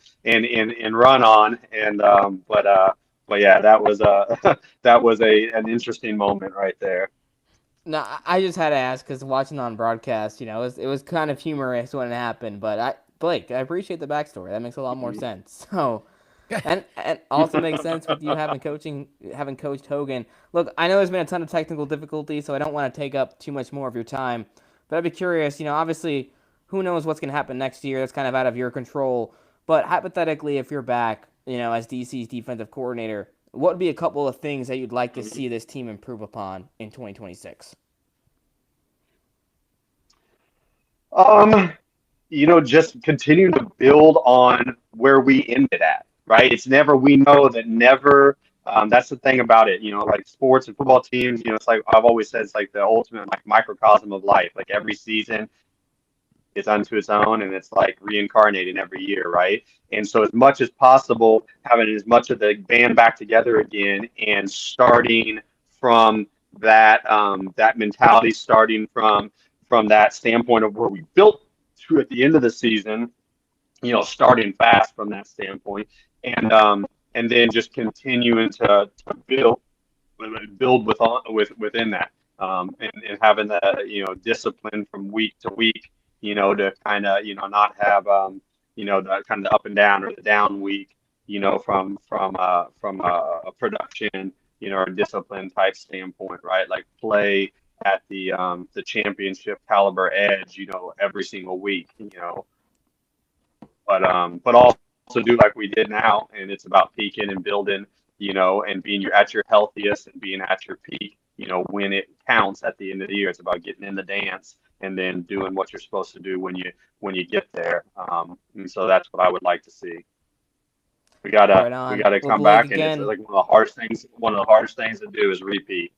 H: run on. And but yeah, that was that was an interesting moment right there.
E: No, I just had to ask because watching on broadcast, it was kind of humorous when it happened. But Blake, I appreciate the backstory. That makes a lot more sense. So, and also makes sense with you having coached Hogan. Look, I know there's been a ton of technical difficulties, so I don't want to take up too much more of your time. But I'd be curious. Obviously, who knows what's going to happen next year? That's kind of out of your control. But hypothetically, if you're back, as DC's defensive coordinator, what would be a couple of things that you'd like to see this team improve upon in 2026?
H: Just continue to build on where we ended at, right? We know that never, that's the thing about it, like sports and football teams, it's like I've always said, it's like the ultimate, like, microcosm of life. Like, every season is unto its own, and it's like reincarnating every year, right? And so, as much as possible, having as much of the band back together again and starting from that mentality, starting from that standpoint of where we built to at the end of the season, starting fast from that standpoint, and then just continuing to build within that, and having the discipline from week to week, to kind of not have the kind of the up and down or the down week, from a production, or a discipline type standpoint, right? Like, play at the championship caliber edge, every single week, but also do like we did now, and it's about peaking and building, and being at your healthiest and being at your peak, when it counts at the end of the year. It's about getting in the dance and then doing what you're supposed to do when you get there. And so that's what I would like to see. We gotta
E: Right on.
H: we gotta
E: Well,
H: come
E: Blake,
H: back, and
E: again,
H: it's like one of the hardest things. One of the hardest things to do is repeat.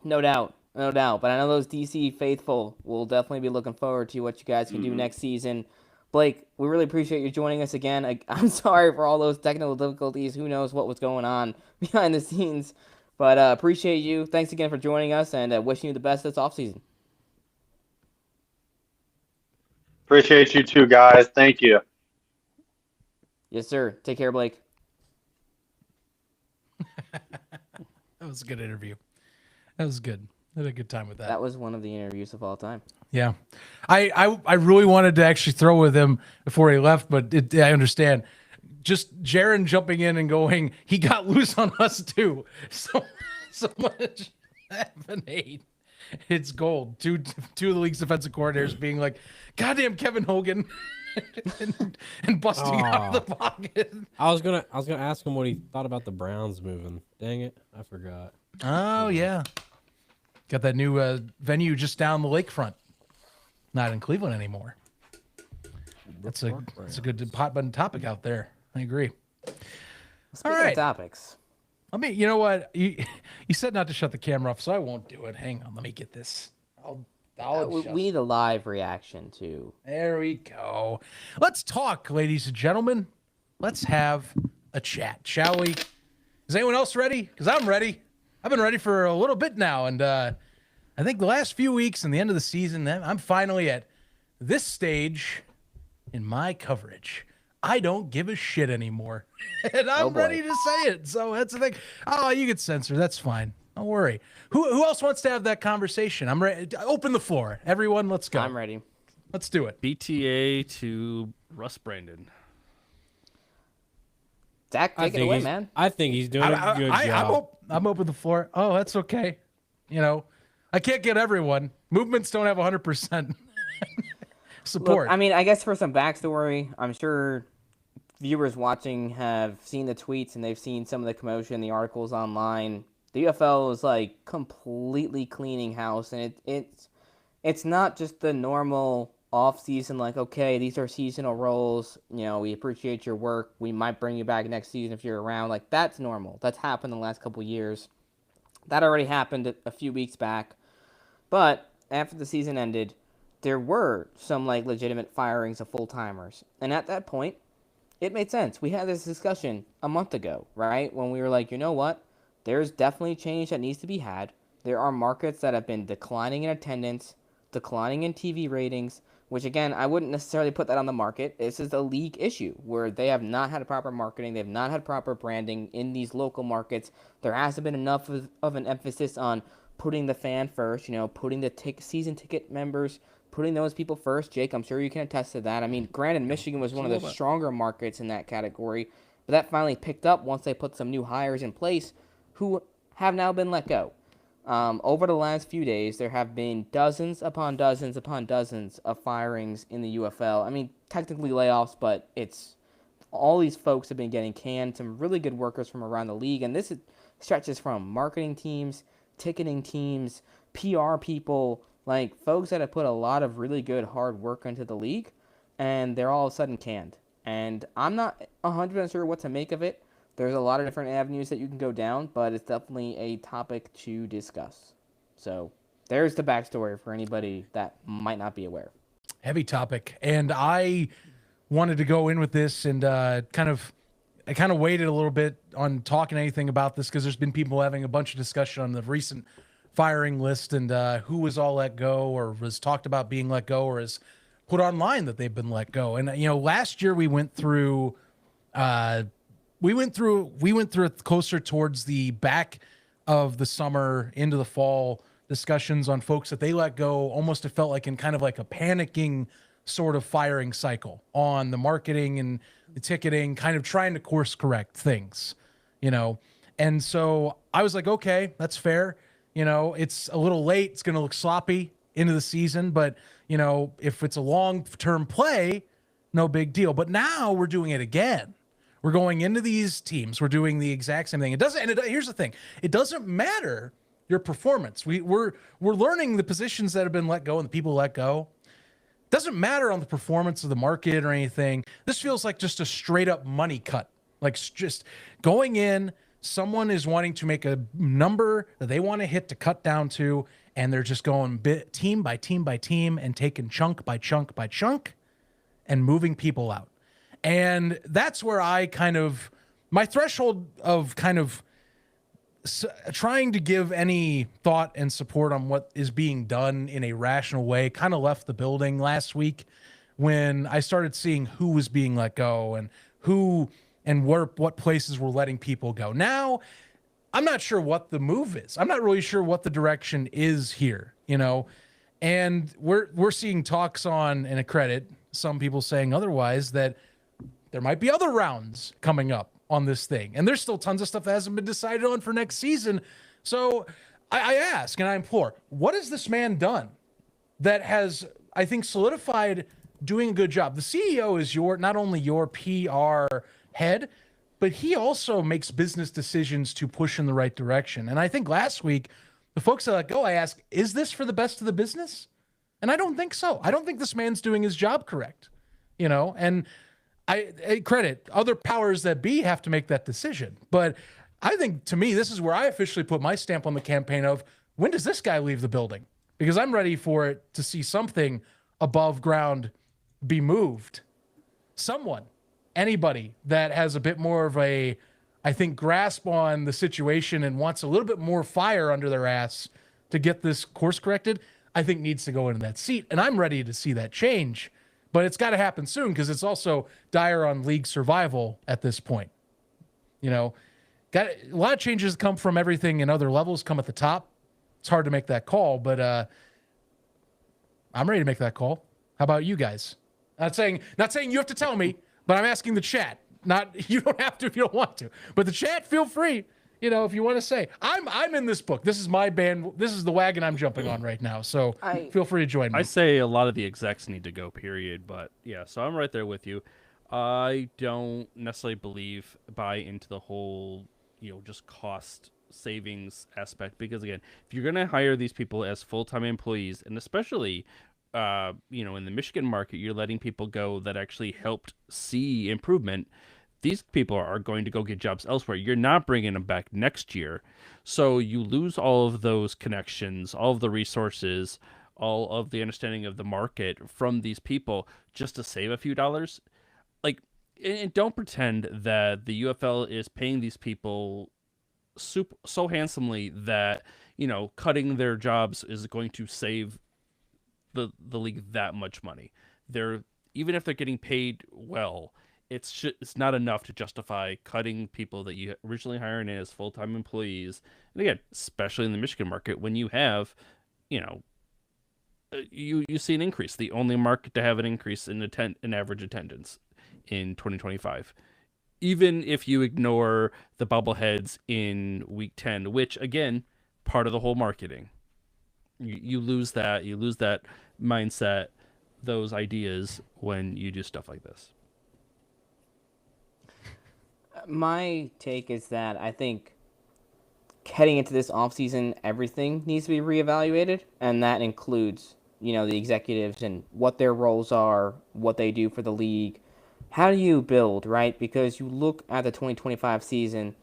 E: no doubt, no doubt. But I know those DC faithful will definitely be looking forward to what you guys can do next season. Blake, we really appreciate you joining us again. I'm sorry for all those technical difficulties. Who knows what was going on behind the scenes. But appreciate you. Thanks again for joining us, and wishing you the best this offseason.
H: Appreciate you too, guys. Thank you.
E: Yes, sir. Take care, Blake.
D: That was a good interview. That was good. I had a good time with that.
E: That was one of the interviews of all time.
D: Yeah. I really wanted to actually throw with him before he left, but I understand. Just Jaron jumping in and going, he got loose on us too. So much happening. It's gold. Two of the league's defensive coordinators being like, goddamn Kevin Hogan and busting out of the pocket.
B: I was gonna ask him what he thought about the Browns moving. Dang it, I forgot.
D: Oh yeah. Got that new venue just down the lakefront. Not in Cleveland anymore. That's a good hot button topic out there. I agree.
E: Speaking
D: right.
E: of topics.
D: I mean, you know what? You said not to shut the camera off, so I won't do it. Hang on, let me get this.
E: We need a live reaction too.
D: There we go. Let's talk, ladies and gentlemen. Let's have a chat, shall we? Is anyone else ready? Because I'm ready. I've been ready for a little bit now, and I think the last few weeks and the end of the season, I'm finally at this stage in my coverage. I don't give a shit anymore. And I'm ready to say it. So that's the thing. Oh, you get censored. That's fine. Don't worry. Who else wants to have that conversation? I'm ready. Open the floor. Everyone, let's go.
E: I'm ready.
D: Let's do it.
F: BTA to Russ Brandon.
E: Zach, take it away, man.
B: I think he's doing a good job.
D: I'm open the floor. Oh, that's okay. You know, I can't get everyone. Movements don't have 100% support.
E: Look, I mean, I guess for some backstory, I'm sure viewers watching have seen the tweets and they've seen some of the commotion, the articles online. The UFL is like completely cleaning house, and it's not just the normal off season. Like, okay, these are seasonal roles. You know, we appreciate your work. We might bring you back next season if you're around. Like, that's normal. That's happened the last couple years. That already happened a few weeks back. But after the season ended, there were some like legitimate firings of full timers, and at that point, it made sense. We had this discussion a month ago, right? When we were like, you know what? There's definitely change that needs to be had. There are markets that have been declining in attendance, declining in TV ratings, which again, I wouldn't necessarily put that on the market. This is a league issue where they have not had proper marketing. They've not had proper branding in these local markets. There hasn't been enough of an emphasis on putting the fan first, you know, putting the season ticket members, putting those people first. Jake, I'm sure you can attest to that. I mean, granted, Michigan was one of the stronger markets in that category, but that finally picked up once they put some new hires in place who have now been let go. Over the last few days, there have been dozens upon dozens upon dozens of firings in the UFL. I mean, technically layoffs, but it's all these folks have been getting canned, some really good workers from around the league, and this stretches from marketing teams, ticketing teams, PR people, like folks that have put a lot of really good hard work into the league, and they're all of a sudden canned. And I'm not 100% sure what to make of it. There's a lot of different avenues that you can go down, but it's definitely a topic to discuss. So there's the backstory for anybody that might not be aware.
D: Heavy topic. And I wanted to go in with this and I kind of waited a little bit on talking anything about this because there's been people having a bunch of discussion on the recent firing list and who was all let go or was talked about being let go or is put online that they've been let go. And, you know, last year we went through it closer towards the back of the summer into the fall discussions on folks that they let go. Almost it felt like in kind of like a panicking sort of firing cycle on the marketing and the ticketing, kind of trying to course correct things, you know? And so I was like, okay, that's fair. You know, it's a little late. It's going to look sloppy into the season, but you know, if it's a long-term play, no big deal. But now we're doing it again. We're going into these teams. We're doing the exact same thing. Here's the thing. It doesn't matter your performance. We're learning the positions that have been let go and the people let go. It doesn't matter on the performance of the market or anything. This feels like just a straight up money cut. Like just going in, someone is wanting to make a number that they want to hit to cut down to, and they're just going team by team by team and taking chunk by chunk by chunk and moving people out. And that's where my threshold of kind of trying to give any thought and support on what is being done in a rational way kind of left the building last week when I started seeing who was being let go and who and what places were letting people go. Now, I'm not sure what the move is. I'm not really sure what the direction is here, you know, And we're seeing talks on, and a credit, some people saying otherwise, that there might be other rounds coming up on this thing. And there's still tons of stuff that hasn't been decided on for next season. So I ask and I implore, what has this man done that has, I think, solidified doing a good job? The CEO is not only your PR head, but he also makes business decisions to push in the right direction. And I think last week, the folks that let go, I asked, is this for the best of the business? And I don't think so. I don't think this man's doing his job correct, and I credit other powers that be have to make that decision. But I think, to me, this is where I officially put my stamp on the campaign of, when does this guy leave the building? Because I'm ready for it to see something above ground be moved. Someone, anybody that has a bit more of a, I think, grasp on the situation and wants a little bit more fire under their ass to get this course corrected, I think needs to go into that seat. And I'm ready to see that change. But it's got to happen soon, because it's also dire on league survival at this point. Got a lot of changes come from everything, and other levels come at the top. It's hard to make that call, but I'm ready to make that call. How about you guys? Not saying you have to tell me, but I'm asking the chat. Not, you don't have to if you don't want to, but the chat, feel free. If you want to say, I'm in this book. This is my band. This is the wagon I'm jumping on right now. So feel free to join me.
F: I say a lot of the execs need to go, period. But yeah, so I'm right there with you. I don't necessarily buy into the whole, just cost savings aspect, because again, if you're going to hire these people as full-time employees, and especially, in the Michigan market, you're letting people go that actually helped see improvement. These people are going to go get jobs elsewhere. You're not bringing them back next year. So you lose all of those connections, all of the resources, all of the understanding of the market from these people just to save a few dollars. And don't pretend that the UFL is paying these people so handsomely that, cutting their jobs is going to save the league that much money. Even if they're getting paid well, it's not enough to justify cutting people that you originally hired in as full-time employees. And again, especially in the Michigan market, when you have, you see an increase. The only market to have an increase in average attendance in 2025. Even if you ignore the bobbleheads in week 10, which again, part of the whole marketing. You lose that mindset, those ideas when you do stuff like this.
E: My take is that I think heading into this offseason, everything needs to be reevaluated, and that includes, the executives and what their roles are, what they do for the league. How do you build, right? Because you look at the 2025 season,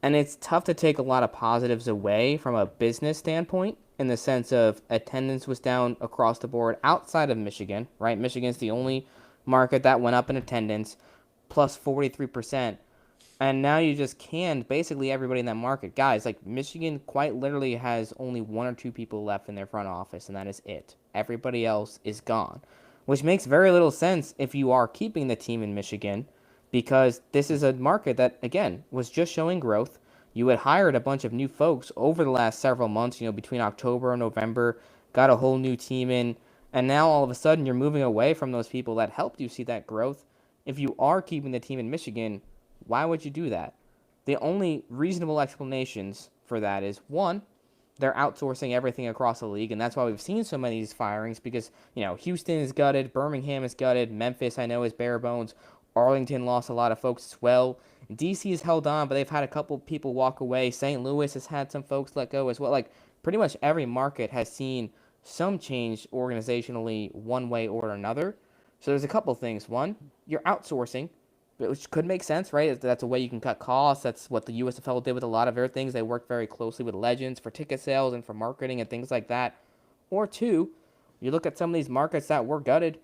E: and it's tough to take a lot of positives away from a business standpoint, in the sense of attendance was down across the board outside of Michigan, right? Michigan's the only market that went up in attendance, plus 43%. And now you just canned basically everybody in that market. Guys, Michigan quite literally has only one or two people left in their front office, and that is it. Everybody else is gone, which makes very little sense if you are keeping the team in Michigan, because this is a market that, again, was just showing growth. You had hired a bunch of new folks over the last several months, between October and November, got a whole new team in, and now all of a sudden you're moving away from those people that helped you see that growth. If you are keeping the team in Michigan, why would you do that? The only reasonable explanations for that is, one, they're outsourcing everything across the league, and that's why we've seen so many of these firings, because, Houston is gutted, Birmingham is gutted, Memphis, I know, is bare bones, Arlington lost a lot of folks as well, DC has held on, but they've had a couple people walk away, St. Louis has had some folks let go as well. Pretty much every market has seen some change organizationally one way or another. So there's a couple things. One, you're outsourcing, which could make sense, right? That's a way you can cut costs. That's what the USFL did with a lot of their things. They worked very closely with Legends for ticket sales and for marketing and things like that. Or two, you look at some of these markets that were gutted,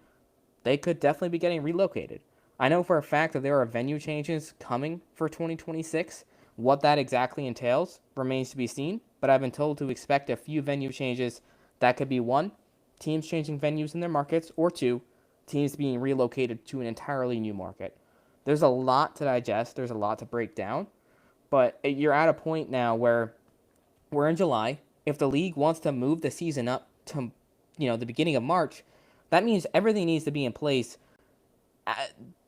E: they could definitely be getting relocated. I know for a fact that there are venue changes coming for 2026. What that exactly entails remains to be seen, but I've been told to expect a few venue changes. That could be one, teams changing venues in their markets, or two, teams being relocated to an entirely new market. There's a lot to digest. There's a lot to break down. But you're at a point now where we're in July. If the league wants to move the season up to the beginning of March, that means everything needs to be in place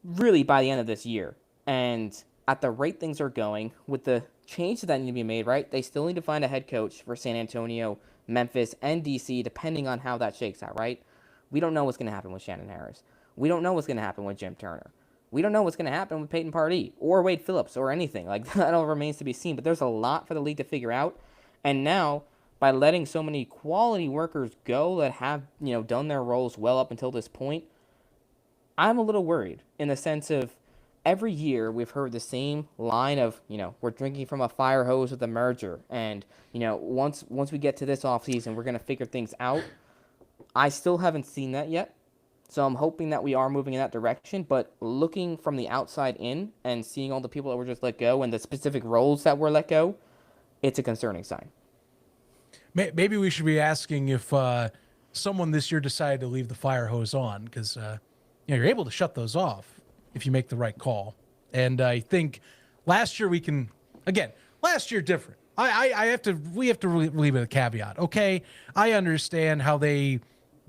E: really by the end of this year. And at the rate things are going, with the changes that need to be made, right? They still need to find a head coach for San Antonio, Memphis, and DC, depending on how that shakes out, right? We don't know what's going to happen with Shannon Harris. We don't know what's going to happen with Jim Turner. We don't know what's going to happen with Peyton Pardee or Wade Phillips or anything. Like, that all remains to be seen. But there's a lot for the league to figure out. And now, by letting so many quality workers go that have, done their roles well up until this point, I'm a little worried in the sense of every year we've heard the same line of, we're drinking from a fire hose with the merger. And, once we get to this offseason, we're going to figure things out. I still haven't seen that yet. So I'm hoping that we are moving in that direction. But looking from the outside in and seeing all the people that were just let go and the specific roles that were let go, it's a concerning sign.
D: Maybe we should be asking if someone this year decided to leave the fire hose on, because you're able to shut those off if you make the right call. And I think last year last year different. We have to leave it a caveat. Okay, I understand how they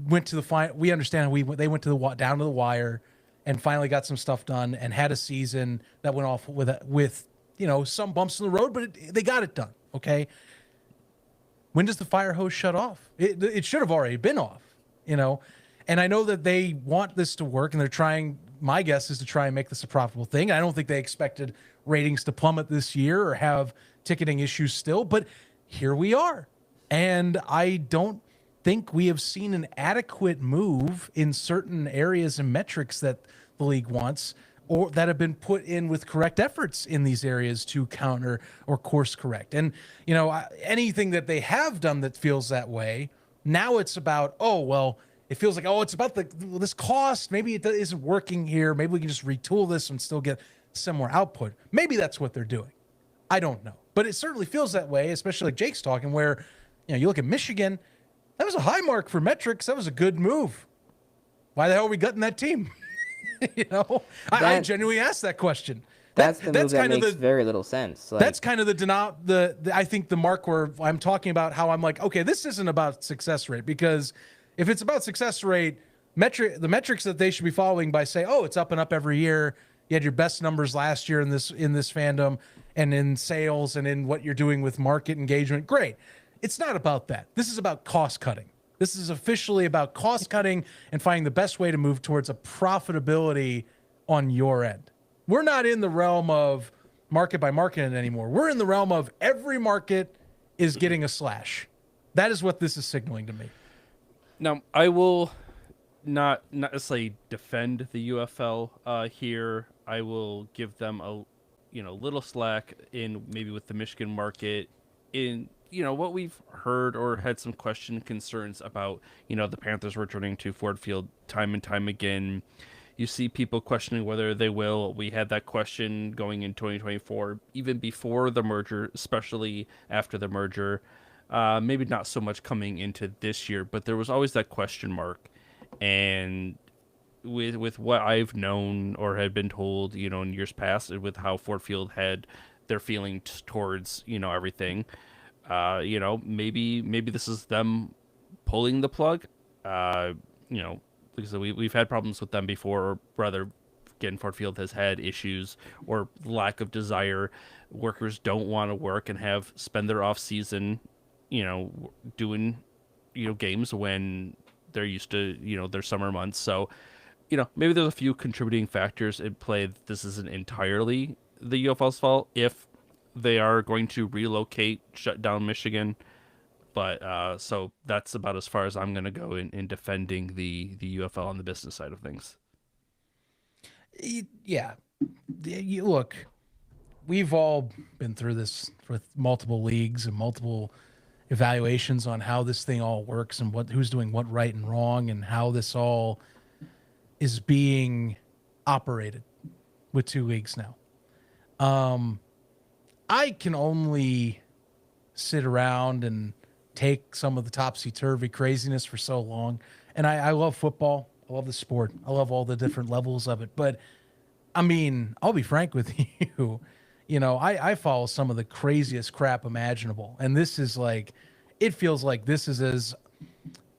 D: went to the final. We understand how they went to down to the wire and finally got some stuff done and had a season that went off with some bumps in the road, but they got it done. Okay. When does the fire hose shut off? It should have already been off, and I know that they want this to work and they're trying. My guess is to try and make this a profitable thing. I don't think they expected ratings to plummet this year or have ticketing issues still, but here we are. And I don't think we have seen an adequate move in certain areas and metrics that the league wants, or that have been put in with correct efforts in these areas to counter or course correct. And, anything that they have done that feels that way, now it's about, it feels like, it's about this cost. Maybe it isn't working here. Maybe we can just retool this and still get similar output. Maybe that's what they're doing. I don't know. But it certainly feels that way, especially like Jake's talking, where, you look at Michigan, that was a high mark for metrics. That was a good move. Why the hell are we gutting that team? I genuinely asked that question.
E: That's the move that makes very little sense.
D: That's kind of I think the mark where I'm talking about how I'm like, okay, this isn't about success rate, because if it's about success rate, the metrics that they should be following by saying, it's up and up every year. You had your best numbers last year in this fandom and in sales and in what you're doing with market engagement. Great. It's not about that. This is about cost cutting. This is officially about cost cutting and finding the best way to move towards a profitability on your end. We're not in the realm of market by market anymore. We're in the realm of every market is getting a slash. That is what this is signaling to me.
F: Now, I will not necessarily defend the UFL here. I will give them a little slack in maybe with the Michigan market in what we've heard or had some concerns about, the Panthers returning to Ford Field time and time again. You see people questioning whether they will. We had that question going in 2024, even before the merger, especially after the merger. Maybe not so much coming into this year, but there was always that question mark. And with what I've known or had been told, in years past, with how Ford Field had their feelings towards, everything, maybe this is them pulling the plug. Like I said, we've had problems with them before, or rather, again, Ford Field has had issues or lack of desire. Workers don't want to work and spend their off season, doing, games when they're used to, their summer months. So, maybe there's a few contributing factors in play. This isn't entirely the UFL's fault if they are going to relocate, shut down Michigan. But so that's about as far as I'm going to go in defending the UFL on the business side of things.
D: Yeah. Look, we've all been through this with multiple leagues and multiple evaluations on how this thing all works and who's doing what right and wrong and how this all is being operated with two leagues now. I can only sit around and take some of the topsy-turvy craziness for so long. And I love football. I love the sport. I love all the different levels of it. But, I mean, I'll be frank with you. I follow some of the craziest crap imaginable. And this is like, it feels like this is as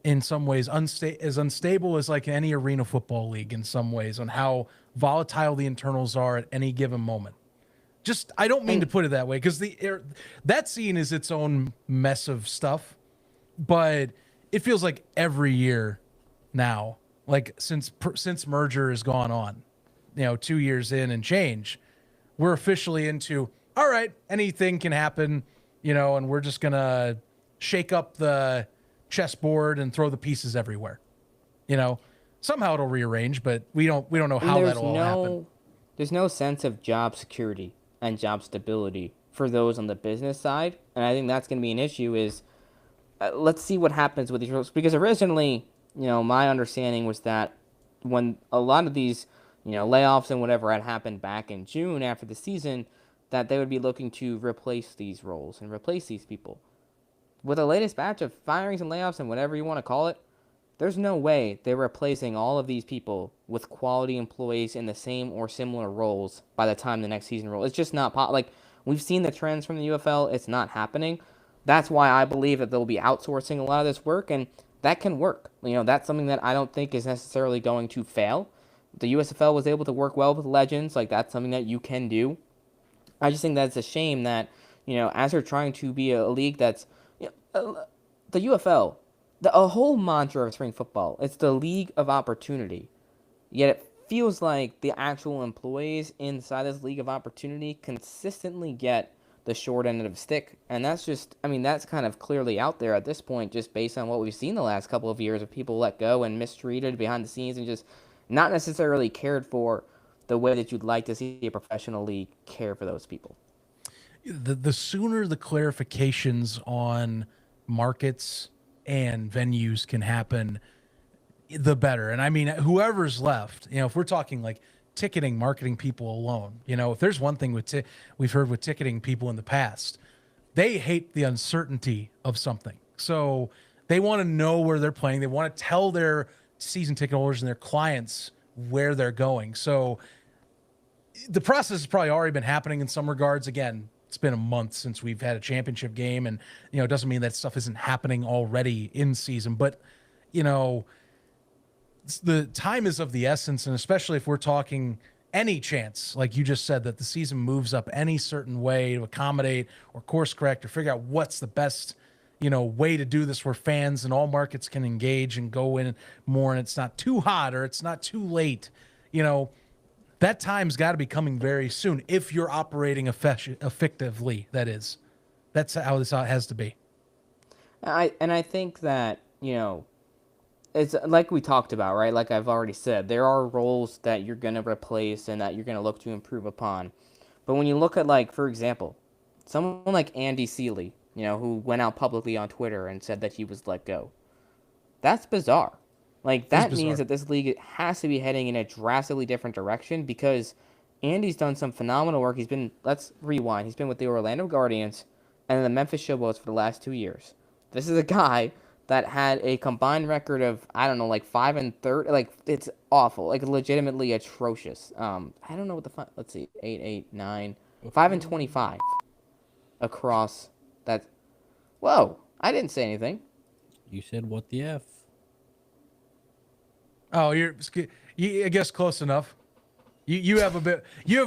D: in some ways as unstable as like any arena football league in some ways on how volatile the internals are at any given moment. Just, I don't mean to put it that way because that scene is its own mess of stuff, but it feels like every year now, like since merger has gone on, 2 years in and change, we're officially into, all right, anything can happen, and we're just gonna shake up the chessboard and throw the pieces everywhere. Somehow it'll rearrange, but we don't know how that'll all happen.
E: There's no sense of job security and job stability for those on the business side, and I think that's going to be an issue. Is let's see what happens with these rules, because originally, my understanding was that when a lot of these, layoffs and whatever had happened back in June after the season, that they would be looking to replace these roles and replace these people. With the latest batch of firings and layoffs and whatever you want to call it, there's no way they're replacing all of these people with quality employees in the same or similar roles by the time the next season rolls. It's just not like we've seen the trends from the UFL. It's not happening. That's why I believe that they'll be outsourcing a lot of this work, and that can work. That's something that I don't think is necessarily going to fail. The USFL was able to work well with legends. Like, that's something that you can do. I just think that it's a shame that, as they're trying to be a league that's, the UFL, a whole mantra of spring football, it's the league of opportunity. Yet it feels like the actual employees inside this league of opportunity consistently get the short end of the stick. And that's just, that's kind of clearly out there at this point, just based on what we've seen the last couple of years of people let go and mistreated behind the scenes and just not necessarily cared for the way that you'd like to see a professional league care for those people.
D: The sooner the clarifications on markets and venues can happen, the better. And whoever's left, if we're talking like ticketing, marketing people alone, if there's one thing we've heard with ticketing people in the past, they hate the uncertainty of something. So they want to know where they're playing. They want to tell their season ticket holders and their clients where they're going. So the process has probably already been happening in some regards. Again, it's been a month since we've had a championship game, and it doesn't mean that stuff isn't happening already in season, but the time is of the essence, and especially if we're talking any chance, like you just said, that the season moves up any certain way to accommodate or course correct or figure out what's the best way to do this where fans and all markets can engage and go in more, and it's not too hot or it's not too late. That time's got to be coming very soon if you're operating effectively. That's how this has to be.
E: I think that, it's like we talked about, right? Like I've already said, there are roles that you're going to replace and that you're going to look to improve upon. But when you look at, like, for example, someone like Andy Seeley, who went out publicly on Twitter and said that he was let go. That's bizarre. Like, that means that this league has to be heading in a drastically different direction, because Andy's done some phenomenal work. Let's rewind. He's been with the Orlando Guardians and the Memphis Showboats for the last 2 years. This is a guy that had a combined record of, 5-30. Like, it's awful. Like, legitimately atrocious. I don't know what let's see, 8, 9, 5-25 across that. Whoa, I didn't say anything.
B: You said what the F?
D: Oh, I guess close enough. You have a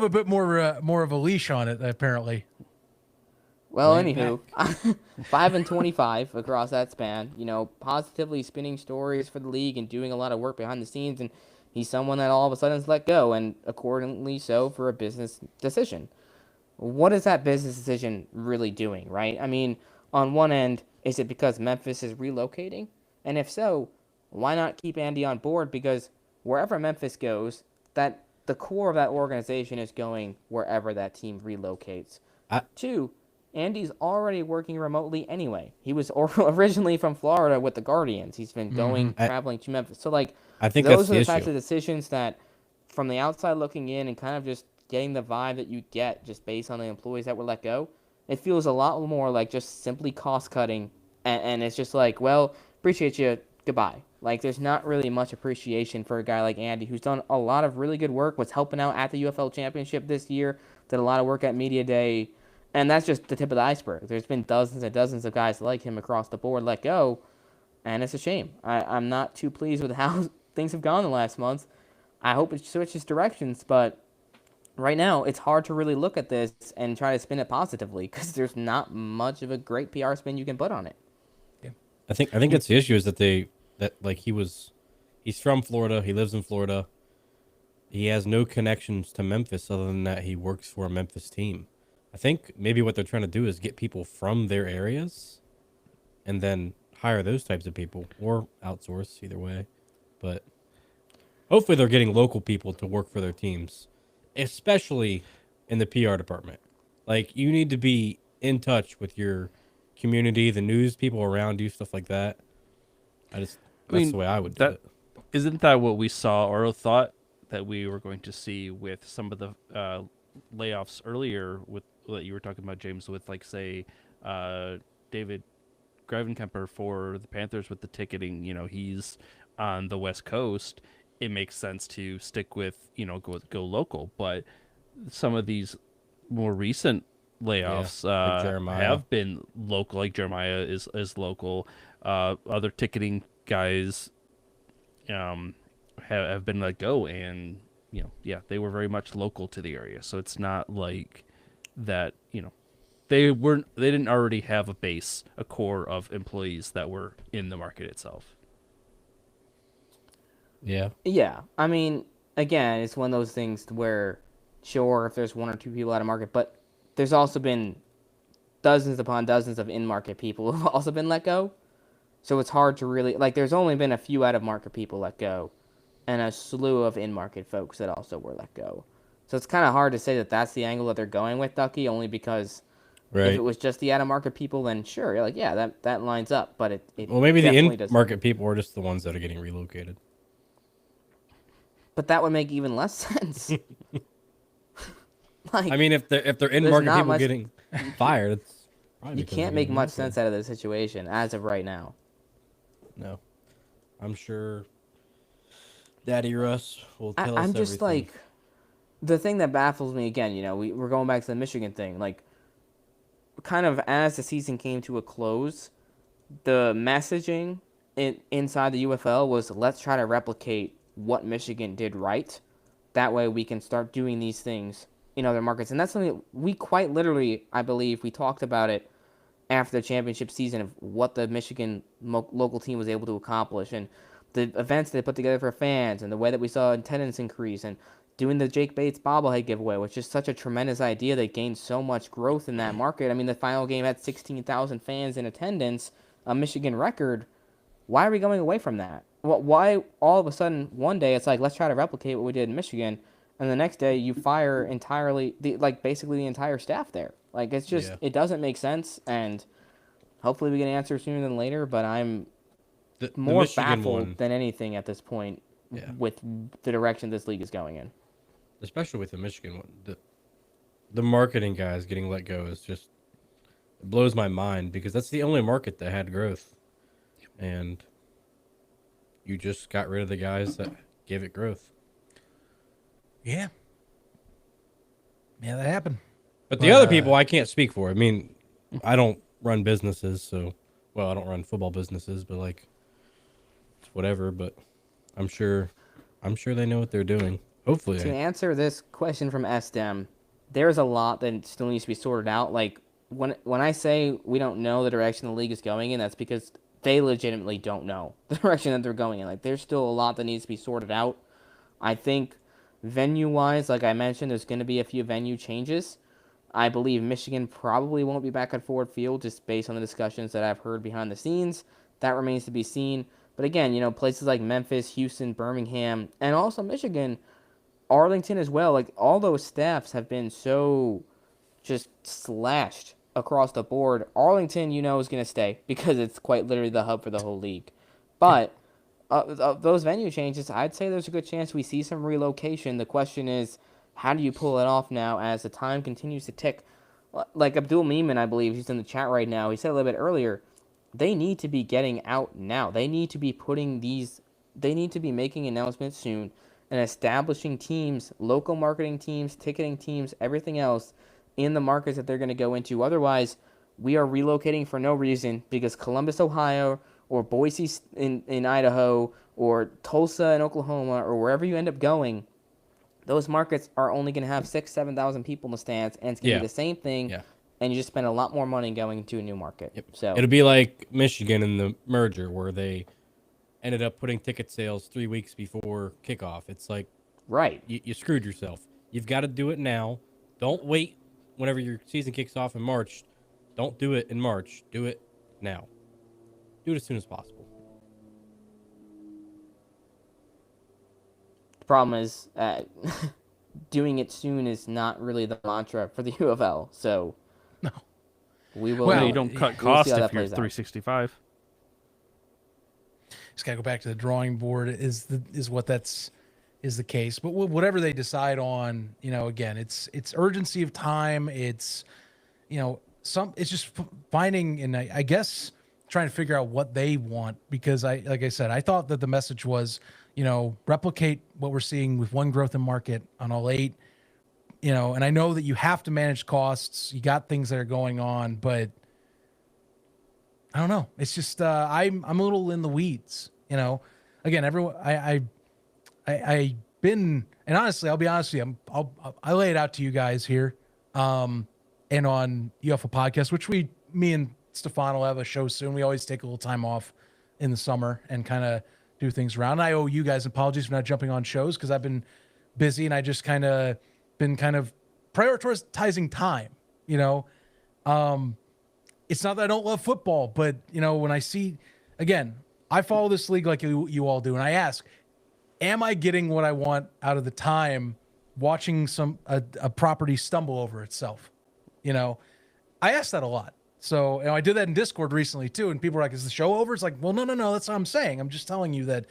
D: bit more of a leash on it, apparently.
E: Well, anywho, 5-25 across that span. Positively spinning stories for the league and doing a lot of work behind the scenes. And he's someone that all of a sudden is let go, and accordingly so for a business decision. What is that business decision really doing, right? On one end, is it because Memphis is relocating? And if so, why not keep Andy on board? Because wherever Memphis goes, that the core of that organization is going wherever that team relocates. Two, Andy's already working remotely anyway. He was originally from Florida with the Guardians. He's been traveling to Memphis. So,
B: I think
E: those
B: that's
E: are the
B: the
E: types
B: issue.
E: of decisions that, from the outside looking in and kind of just getting the vibe that you get just based on the employees that were let go, it feels a lot more like just simply cost cutting. And it's just like, well, appreciate you, goodbye. Like, there's not really much appreciation for a guy like Andy, who's done a lot of really good work, was helping out at the UFL Championship this year, did a lot of work at Media Day, and that's just the tip of the iceberg. There's been dozens and dozens of guys like him across the board let go, and it's a shame. I'm not too pleased with how things have gone the last month. I hope it switches directions, but right now it's hard to really look at this and try to spin it positively because there's not much of a great PR spin you can put on it.
B: I think that's the issue is that he's from Florida. He lives in Florida. He has no connections to Memphis other than that he works for a Memphis team. I think maybe what they're trying to do is get people from their areas and then hire those types of people or outsource, either way. But hopefully they're getting local people to work for their teams, especially in the PR department. Like, you need to be in touch with your community, the news people around you, stuff like that. That's the way I would do it.
F: Isn't that what we saw or thought that we were going to see with some of the layoffs earlier with what you were talking about, James, with like, say, David Gravenkemper for the Panthers with the ticketing, he's on the West Coast. It makes sense to stick with, go local. But some of these more recent layoffs
B: like
F: have been local. Like Jeremiah is local. Other ticketing guys have been let go, and they were very much local to the area. So it's not like that. They didn't already have a core of employees that were in the market itself.
B: Yeah.
E: Yeah. I mean, again, it's one of those things where, sure, if there's one or two people out of market, but there's also been dozens upon dozens of in-market people who have also been let go. So it's hard to really, there's only been a few out-of-market people let go and a slew of in-market folks that also were let go. So it's kind of hard to say that that's the angle that they're going with, Ducky, only because if it was just the out-of-market people, then sure, you're like, yeah, that lines up. But it
B: maybe the
E: definitely doesn't.
B: in-market people are just the ones that are getting relocated.
E: But that would make even less sense.
B: I mean, if they're in-market people getting fired, it's probably
E: you can't make much sense out of the situation as of right now.
B: No. I'm sure Daddy Russ will tell us
E: I'm just
B: everything.
E: The thing that baffles me again, we're going back to the Michigan thing. Kind of as the season came to a close, the messaging inside the UFL was, let's try to replicate what Michigan did right. That way we can start doing these things in other markets. And that's something that we quite literally, I believe, we talked about it after the championship season of what the Michigan local team was able to accomplish and the events they put together for fans and the way that we saw attendance increase and doing the Jake Bates bobblehead giveaway, which is such a tremendous idea that gained so much growth in that market. I mean, the final game had 16,000 fans in attendance, a Michigan record. Why are we going away from that? Why all of a sudden one day it's like, let's try to replicate what we did in Michigan, and the next day you fire entirely, basically the entire staff there. It's just, It doesn't make sense, and hopefully we get an answer sooner than later, but I'm more baffled than anything at this point with the direction this league is going in.
B: Especially with the Michigan one. The marketing guys getting let go is just, it blows my mind because that's the only market that had growth. And you just got rid of the guys that gave it growth.
D: Yeah. Yeah, that happened.
B: But the other people I can't speak for. I mean, I don't run businesses, so, I don't run football businesses, but it's whatever, but I'm sure they know what they're doing. Hopefully.
E: To answer this question from SDEM, there's a lot that still needs to be sorted out. When I say we don't know the direction the league is going in, that's because they legitimately don't know the direction that they're going in. There's still a lot that needs to be sorted out. I think venue-wise, like I mentioned, there's going to be a few venue changes. I believe Michigan probably won't be back at Ford Field just based on the discussions that I've heard behind the scenes. That remains to be seen. But again, places like Memphis, Houston, Birmingham, and also Michigan, Arlington as well, all those staffs have been so just slashed across the board. Arlington, is going to stay because it's quite literally the hub for the whole league. But those venue changes, I'd say there's a good chance we see some relocation. The question is, how do you pull it off now as the time continues to tick? Like Abdul Meeman, I believe, he's in the chat right now. He said a little bit earlier, they need to be getting out now. They need to be making announcements soon and establishing teams, local marketing teams, ticketing teams, everything else in the markets that they're going to go into. Otherwise, we are relocating for no reason because Columbus, Ohio, or Boise in Idaho, or Tulsa in Oklahoma, or wherever you end up going, those markets are only going to have 6,000, 7,000 people in the stands, and it's going to be the same thing.
B: Yeah.
E: And you just spend a lot more money going to a new market.
B: Yep.
E: So
B: it'll be like Michigan in the merger where they ended up putting ticket sales 3 weeks before kickoff. It's like,
E: right.
B: You screwed yourself. You've got to do it now. Don't wait whenever your season kicks off in March. Don't do it in March. Do it now. Do it as soon as possible.
E: The problem is doing it soon is not really the mantra for the UFL. So
D: No.
E: We will.
F: Well, you don't cut costs if you're 365.
D: Just gotta go back to the drawing board. Is the case? But whatever they decide on, again, it's urgency of time. It's it's just finding, and I guess trying to figure out what they want, because like I said, I thought that the message was, replicate what we're seeing with one growth in market on all 8. And I know that you have to manage costs. You got things that are going on, but I don't know. It's just I'm a little in the weeds. Again, everyone I been, and honestly, I'll be honest with you, I lay it out to you guys here, and on UFL podcast, which me and Stefan will have a show soon. We always take a little time off in the summer and kind of do things around. I owe you guys apologies for not jumping on shows because I've been busy and I just been prioritizing time. It's not that I don't love football, but when I see, again, I follow this league like you all do, and I ask, am I getting what I want out of the time watching a property stumble over itself? I ask that a lot. So I did that in Discord recently too, and people were like, "Is the show over?" It's like, well, no, that's what I'm saying. I'm just telling you that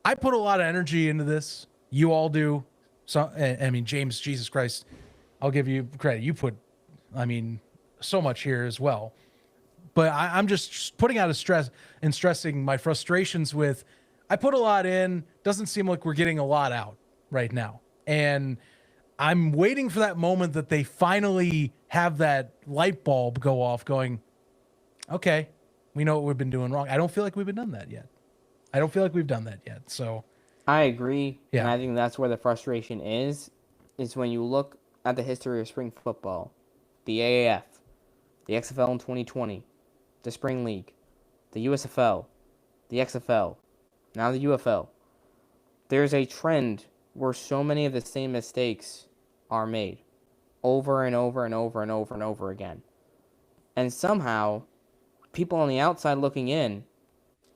D: I put a lot of energy into this. You all do. So I mean, James, Jesus Christ, I'll give you credit. You put, so much here as well. But I'm just putting out a stress and stressing my frustrations with, I put a lot in, doesn't seem like we're getting a lot out right now. And I'm waiting for that moment that they finally have that light bulb go off going, okay, we know what we've been doing wrong. I don't feel like we've done that yet. So
E: I agree.
D: Yeah.
E: And I think that's where the frustration is when you look at the history of spring football, the AAF, the XFL in 2020, the Spring League, the USFL, the XFL, now the UFL. There's a trend where so many of the same mistakes are made over and over and over and over and over again. And somehow, people on the outside looking in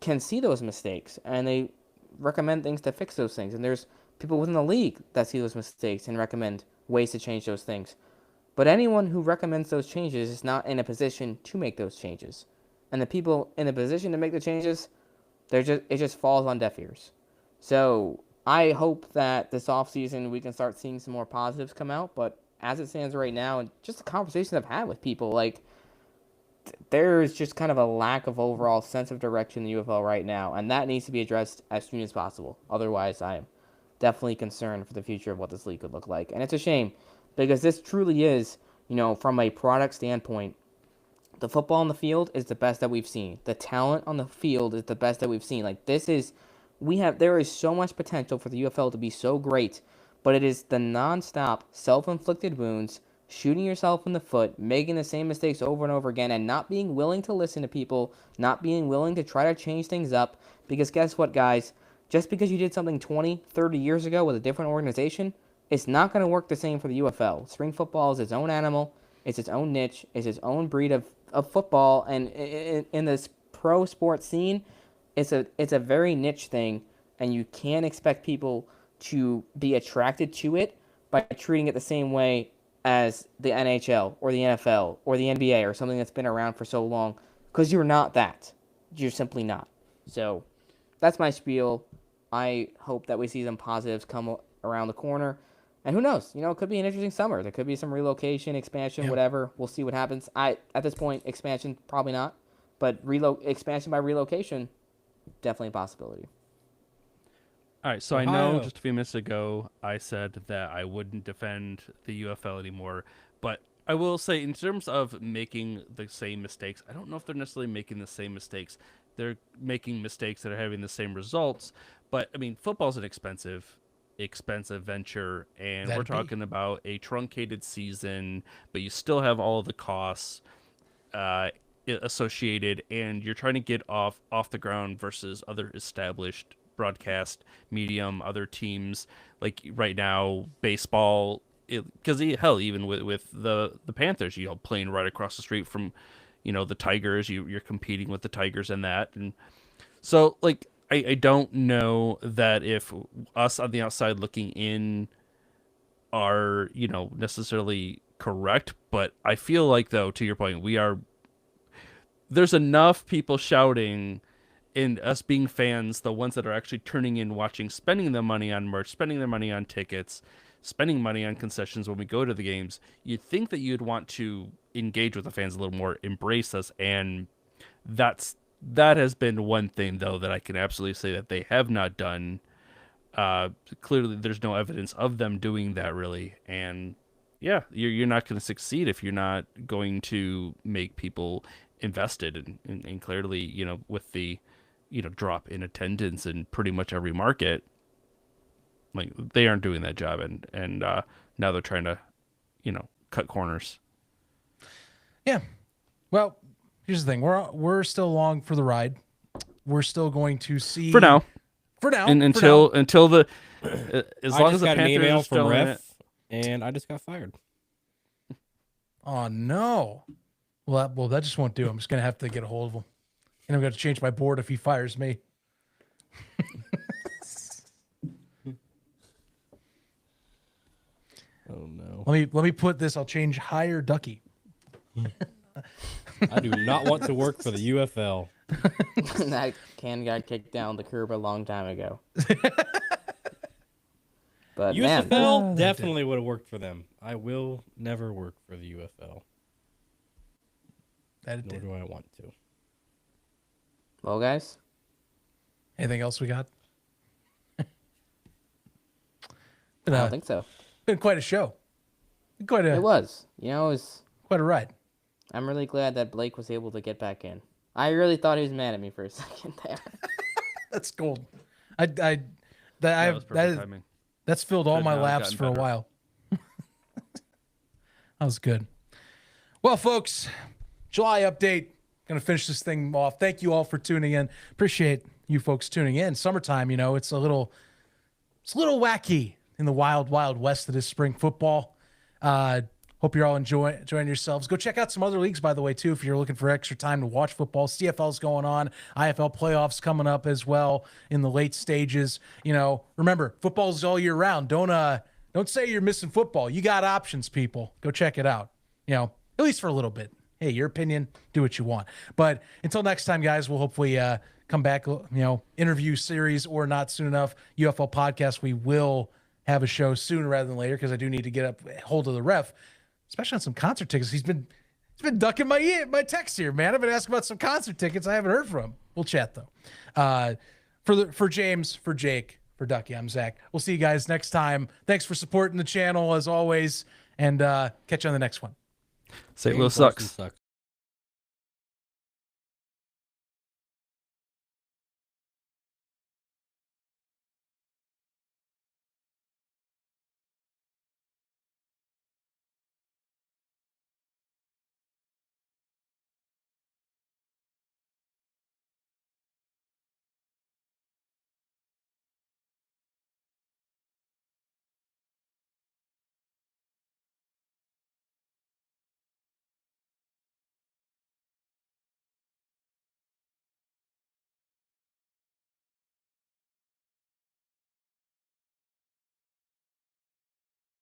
E: can see those mistakes, and they recommend things to fix those things. And there's people within the league that see those mistakes and recommend ways to change those things. But anyone who recommends those changes is not in a position to make those changes. And the people in a position to make the changes, it just falls on deaf ears. So I hope that this offseason we can start seeing some more positives come out. But as it stands right now, and just the conversations I've had with people, there's just kind of a lack of overall sense of direction in the UFL right now. And that needs to be addressed as soon as possible. Otherwise, I am definitely concerned for the future of what this league could look like. And it's a shame, because this truly is, from a product standpoint, the football on the field is the best that we've seen. The talent on the field is the best that we've seen. There is so much potential for the UFL to be so great, but it is the nonstop self-inflicted wounds, shooting yourself in the foot, making the same mistakes over and over again, and not being willing to listen to people, not being willing to try to change things up. Because guess what, guys? Just because you did something 20, 30 years ago with a different organization, it's not going to work the same for the UFL. Spring football is its own animal. It's its own niche. It's its own breed of football. And in this pro sports scene, it's a very niche thing, and you can't expect people to be attracted to it by treating it the same way as the NHL or the NFL or the NBA or something that's been around for so long, because you're not that. You're simply not. So that's my spiel. I hope that we see some positives come around the corner. And who knows? It could be an interesting summer. There could be some relocation, expansion, whatever. We'll see what happens. At this point, expansion, probably not. But expansion by relocation, definitely a possibility.
F: All right, so
D: Ohio.
F: I know just a few minutes ago I said that I wouldn't defend the UFL anymore, but I will say, in terms of making the same mistakes, I don't know if they're necessarily making the same mistakes. They're making mistakes that are having the same results. But I mean, football's an expensive venture, and we're
D: That'd be.
F: talking about a truncated season, but you still have all of the costs associated, and you're trying to get off the ground versus other established broadcast medium, other teams like right now baseball. Because hell, even with the Panthers, playing right across the street from, the Tigers, you're competing with the Tigers in that, and so like I don't know that if us on the outside looking in are necessarily correct, but I feel like, though, to your point, there's enough people shouting, and us being fans, the ones that are actually turning in, watching, spending their money on merch, spending their money on tickets, spending money on concessions when we go to the games. You'd think that you'd want to engage with the fans a little more, embrace us, and that has been one thing, though, that I can absolutely say that they have not done. Clearly, there's no evidence of them doing that, really, and yeah, you're not going to succeed if you're not going to make people invested, and clearly, with the drop in attendance in pretty much every market, like they aren't doing that job, and now they're trying to cut corners.
D: Yeah. Well, here's the thing. We're still along for the ride. We're still going to see
F: For now,
D: and
F: until the as
B: I
F: long
B: just
F: as the
B: got an
F: Panthers
B: email
F: are
B: from
F: still in it.
B: Ref, and I just got fired.
D: Oh no. Well, that just won't do. I'm just gonna have to get a hold of him, and I'm gonna have to change my board if he fires me.
B: Oh no.
D: Let me put this. I'll change hire Ducky.
B: I do not want to work for the UFL.
E: That can got kicked down the curb a long time ago. But man,
B: UFL definitely would have worked for them. I will never work for the UFL.
D: That it
B: Nor
D: did.
B: do I want to.
E: well, guys,
D: Anything else we got?
E: I don't think so.
D: Been quite a show. Quite
E: It
D: a
E: was, it was.
D: quite a ride.
E: I'm really glad that Blake was able to get back in. I really thought he was mad at me for a second there.
D: That's gold. That
F: Was perfect timing.
D: that's filled all
F: Could
D: my
F: not have
D: laps
F: gotten
D: for a
F: better.
D: while. That was good. Well, folks, July update. Gonna finish this thing off. Thank you all for tuning in. Appreciate you folks tuning in. Summertime, it's a little wacky in the wild, wild west that is spring football. Hope you're all enjoying yourselves. Go check out some other leagues, by the way, too, if you're looking for extra time to watch football. CFL's going on. IFL playoffs coming up as well in the late stages. Remember, football's all year round. Don't say you're missing football. You got options, people. Go check it out. At least for a little bit. Hey, your opinion, do what you want. But until next time, guys, we'll hopefully come back, interview series or not soon enough. UFL podcast, we will have a show sooner rather than later because I do need to get hold of the ref, especially on some concert tickets. He's been ducking my text here, man. I've been asking about some concert tickets. I haven't heard from him. We'll chat though. For James, for Jake, for Ducky, I'm Zach. We'll see you guys next time. Thanks for supporting the channel as always, and catch you on the next one.
F: St. Louis
B: James Larson
F: sucks.
B: sucks.